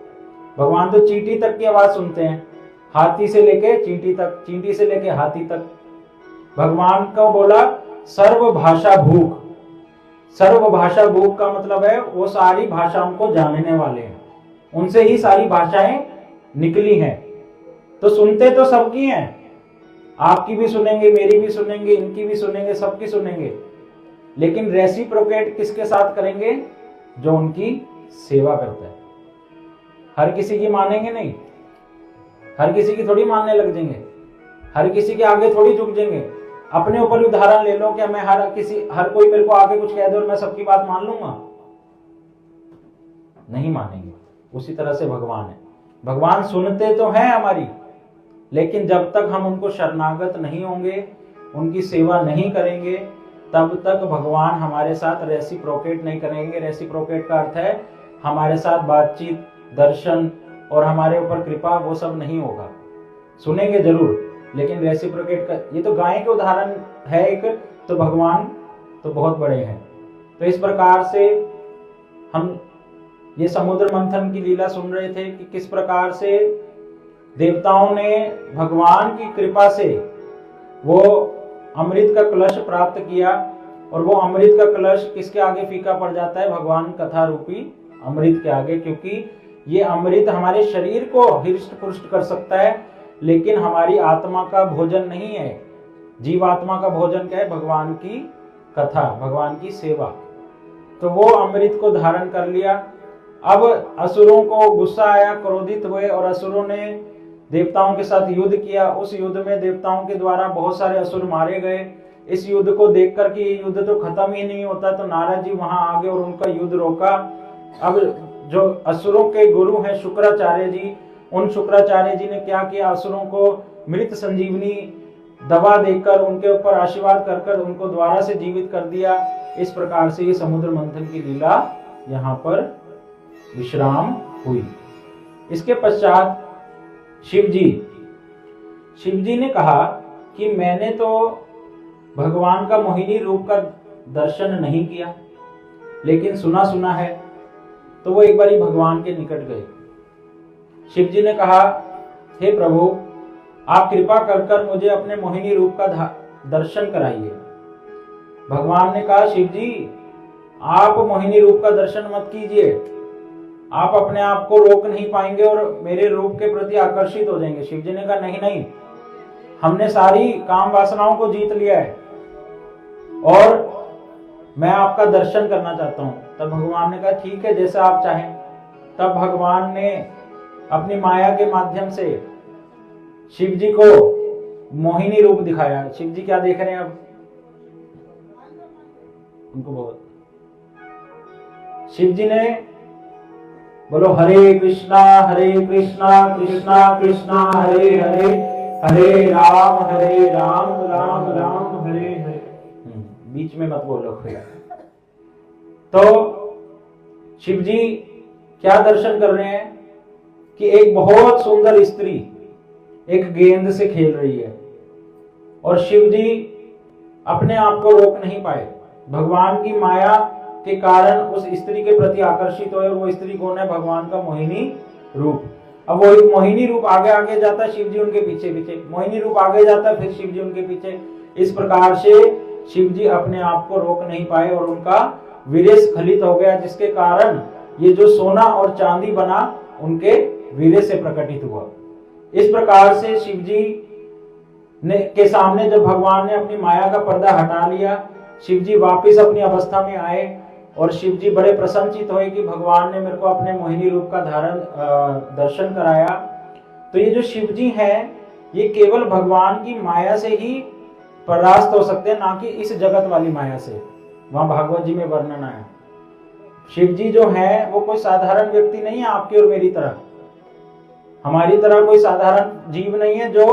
भगवान तो चींटी तक की आवाज सुनते हैं, हाथी से लेके चींटी तक, चींटी से लेके हाथी तक। भगवान को बोला सर्वभाषा भूख। सर्वभाषा भूख का मतलब है वो सारी भाषाओं को जानने वाले हैं, उनसे ही सारी भाषाएं निकली हैं। तो सुनते तो सबकी हैं, आपकी भी सुनेंगे, मेरी भी सुनेंगे, इनकी भी सुनेंगे, सबकी सुनेंगे, लेकिन रेसिप्रोकेट किसके साथ करेंगे? जो उनकी सेवा करता है। हर किसी की मानेंगे नहीं, हर किसी की थोड़ी मानने लग जाएंगे, हर किसी के आगे थोड़ी झुक जाएंगे। अपने ऊपर उदाहरण ले लो, क्या मैं हर कोई मेरे को आगे कुछ कह दे और मैं सबकी बात मान लूंगा? नहीं मानेंगे। उसी तरह से भगवान है, भगवान सुनते तो हैं हमारी, लेकिन जब तक हम उनको शरणागत नहीं होंगे, उनकी सेवा नहीं करेंगे, तब तक भगवान हमारे साथ रेसिप्रोकेट नहीं करेंगे। रेसिप्रोकेट का अर्थ है हमारे साथ बातचीत, दर्शन और हमारे ऊपर कृपा, वो सब नहीं होगा। सुनेंगे जरूर, लेकिन रेसिप्रोकेट का, ये तो गाय के उदाहरण है एक, तो भगवान तो बहुत बड़े हैं। तो इस प्रकार से हम ये समुद्र मंथन की लीला सुन रहे थे कि किस प्रकार से देवताओं ने भगवान की कृपा से वो अमृत का कलश प्राप्त किया, और वो अमृत का कलश किसके आगे फीका पड़ जाता है? भगवान कथा रूपी अमृत के आगे। क्योंकि ये अमृत हमारे शरीर को हृष्ट पुष्ट कर सकता है, लेकिन हमारी आत्मा का भोजन नहीं है। जीवात्मा का भोजन क्या है? भगवान की कथा, भगवान की सेवा। तो वो अमृत को धारण कर लिया। अब असुरों को गुस्सा आया, क्रोधित हुए और असुरों ने देवताओं के साथ युद्ध किया। उस युद्ध में देवताओं के द्वारा बहुत सारे असुर मारे गए। इस युद्ध को देखकर कि ये युद्ध तो खत्म ही नहीं होता, तो नारद जी वहां आ गए और उनका युद्ध रोका। अब जो असुरों के गुरु हैं शुक्राचार्य जी, उन शुक्राचार्य जी ने क्या किया? असुरों को मृत संजीवनी दवा देकर, उनके ऊपर आशीर्वाद कर कर उनको दोबारा से जीवित कर दिया। इस प्रकार से ये समुद्र मंथन की लीला यहाँ पर विश्राम हुई। इसके पश्चात शिव जी ने कहा कि मैंने तो भगवान का मोहिनी रूप का दर्शन नहीं किया, लेकिन सुना है। तो वो एक बारी भगवान के निकट गए। शिव जी ने कहा, हे प्रभु, आप कृपा कर कर मुझे अपने मोहिनी रूप का दर्शन कराइए। भगवान ने कहा, शिव जी, आप मोहिनी रूप का दर्शन मत कीजिए, आप अपने आप को रोक नहीं पाएंगे और मेरे रूप के प्रति आकर्षित हो जाएंगे। शिव जी ने कहा, नहीं, हमने सारी काम वासनाओं को जीत लिया है और मैं आपका दर्शन करना चाहता हूं। तब भगवान ने कहा, ठीक है, जैसा आप चाहें। तब भगवान ने अपनी माया के माध्यम से शिव जी को मोहिनी रूप दिखाया। शिव जी क्या देख रहे हैं? अब उनको बहुत, शिव जी ने बोलो हरे कृष्णा कृष्णा कृष्णा हरे हरे, हरे राम राम राम हरे हरे। बीच में मत बोलो। तो शिव जी क्या दर्शन कर रहे हैं कि एक बहुत सुंदर स्त्री एक गेंद से खेल रही है और शिव जी अपने आप को रोक नहीं पाए। भगवान की माया के कारण उस स्त्री के प्रति आकर्षित हुए और वो स्त्री कौन है? भगवान का मोहिनी रूप। अब वो एक मोहिनी रूप आगे आगे जाता है, शिव जी उनके पीछे पीछे, मोहिनी रूप आगे जाता है, फिर शिव जी उनके पीछे। इस प्रकार से शिव जी अपने आप को रोक नहीं पाए और उनका वीर्य स्खलित हो गया, जिसके कारण ये जो सोना और चांदी बना उनके वीर्य से प्रकटित हुआ। इस प्रकार से शिव जी के सामने जब भगवान ने अपनी माया का पर्दा हटा लिया, शिव जी वापिस अपनी अवस्था में आए और शिव जी बड़े प्रसन्नचित हुए कि भगवान ने मेरे को अपने मोहिनी रूप का दर्शन कराया। तो ये जो शिव जी हैं, ये केवल भगवान की माया से ही परास्त हो सकते हैं, ना कि इस जगत वाली माया से। वहां भागवत जी में वर्णन आया। शिव जी जो है वो कोई साधारण व्यक्ति नहीं है, आपकी और मेरी तरह, हमारी तरह कोई साधारण जीव नहीं है जो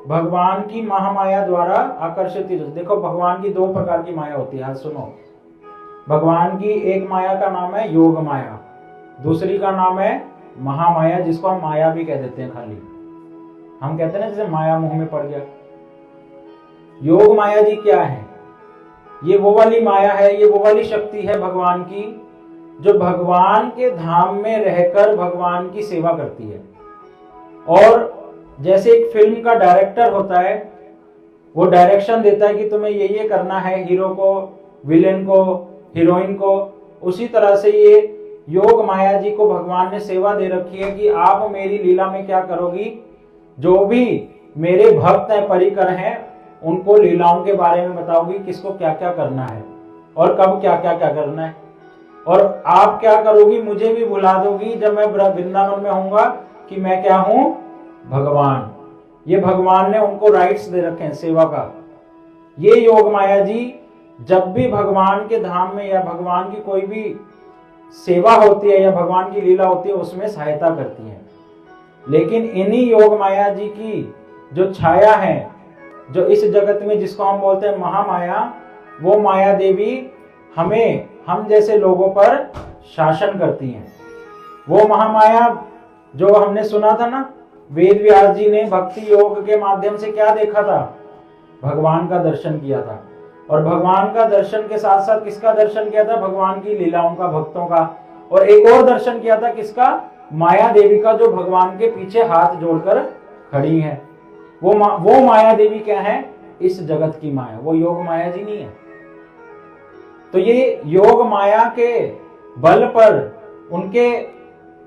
भगवान की महामाया द्वारा आकर्षित। देखो भगवान की दो प्रकार की माया होती है, सुनो। भगवान की एक माया का नाम है योग माया, दूसरी का नाम है महामाया, जिसको हम माया भी कह देते हैं। खाली हम कहते हैं ना जैसे माया मुंह में पड़ गया। योग माया जी क्या है? ये वो वाली माया है, ये वो वाली शक्ति है भगवान की जो भगवान के धाम में रहकर भगवान की सेवा करती है। और जैसे एक फिल्म का डायरेक्टर होता है, वो डायरेक्शन देता है कि तुम्हें ये करना है, हीरो को, विलेन को, हीरोइन को, उसी तरह से ये योग माया जी को भगवान ने सेवा दे रखी है कि आप मेरी लीला में क्या करोगी, जो भी मेरे भक्त हैं, परिकर हैं, उनको लीलाओं के बारे में बताओगी, किसको क्या क्या करना है और कब क्या क्या क्या करना है। और आप क्या करोगी, मुझे भी बुला दोगी जब मैं वृंदावन में होऊंगा कि मैं क्या हूं? भगवान। ये भगवान ने उनको राइट्स दे रखे हैं सेवा का। ये योग माया जी जब भी भगवान के धाम में या भगवान की कोई भी सेवा होती है या भगवान की लीला होती है, उसमें सहायता करती है। लेकिन इन्हीं योग माया जी की जो छाया है, जो इस जगत में जिसको हम बोलते हैं महामाया, वो माया देवी हमें, हम जैसे लोगों पर शासन करती हैं। वो महामाया जो हमने सुना था ना, वेद व्यास जी ने भक्ति योग के माध्यम से क्या देखा था? भगवान का दर्शन किया था। और भगवान का दर्शन के साथ साथ किसका दर्शन किया था? भगवान की लीलाओं का, भक्तों का। और एक और दर्शन किया था किसका? माया देवी का, जो भगवान के पीछे हाथ जोड़कर खड़ी है। वो माया देवी क्या है? इस जगत की माया। वो योग माया जी नहीं है। तो ये योग माया के बल पर, उनके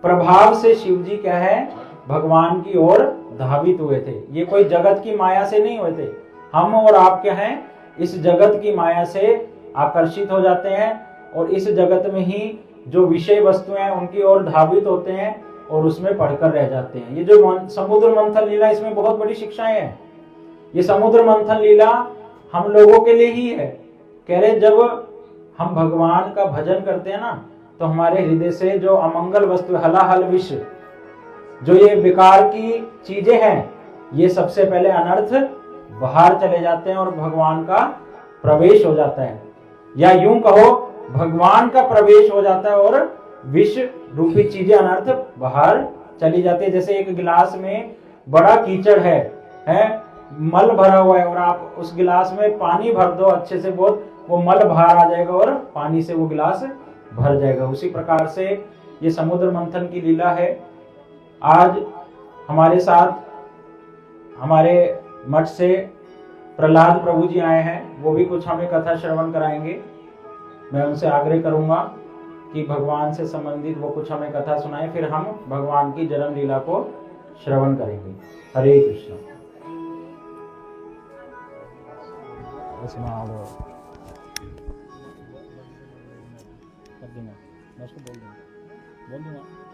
प्रभाव से शिव जी क्या है? भगवान की ओर धावित हुए थे। ये कोई जगत की माया से नहीं हुए थे। हम और आप क्या हैं? इस जगत की माया से आकर्षित हो जाते हैं और इस जगत में ही जो विषय वस्तुएं हैं उनकी ओर धावित होते हैं और उसमें पढ़कर रह जाते हैं। ये जो समुद्र मंथन लीला, इसमें बहुत बड़ी शिक्षाएं हैं। ये समुद्र मंथन लीला हम लोगों के लिए ही है। कह रहे जब हम भगवान का भजन करते हैं ना, तो हमारे हृदय से जो अमंगल वस्तु, हलाहल विष, जो ये विकार की चीजें हैं, ये सबसे पहले अनर्थ बाहर चले जाते हैं और भगवान का प्रवेश हो जाता है। या यूं कहो, भगवान का प्रवेश हो जाता है और विष रूपी चीजें अनर्थ बाहर चली जाती है। जैसे एक गिलास में बड़ा कीचड़ है, मल भरा हुआ है, और आप उस गिलास में पानी भर दो अच्छे से, बहुत वो मल बाहर आ जाएगा और पानी से वो गिलास भर जाएगा। उसी प्रकार से ये समुद्र मंथन की लीला है। आज हमारे साथ हमारे मठ से प्रहलाद प्रभु जी आए हैं, वो भी कुछ हमें कथा श्रवण कराएंगे। मैं उनसे आग्रह करूंगा कि भगवान से संबंधित वो कुछ हमें कथा सुनाएं, फिर हम भगवान की जन्म लीला को श्रवण करेंगे। हरे कृष्ण। बोल दूंगा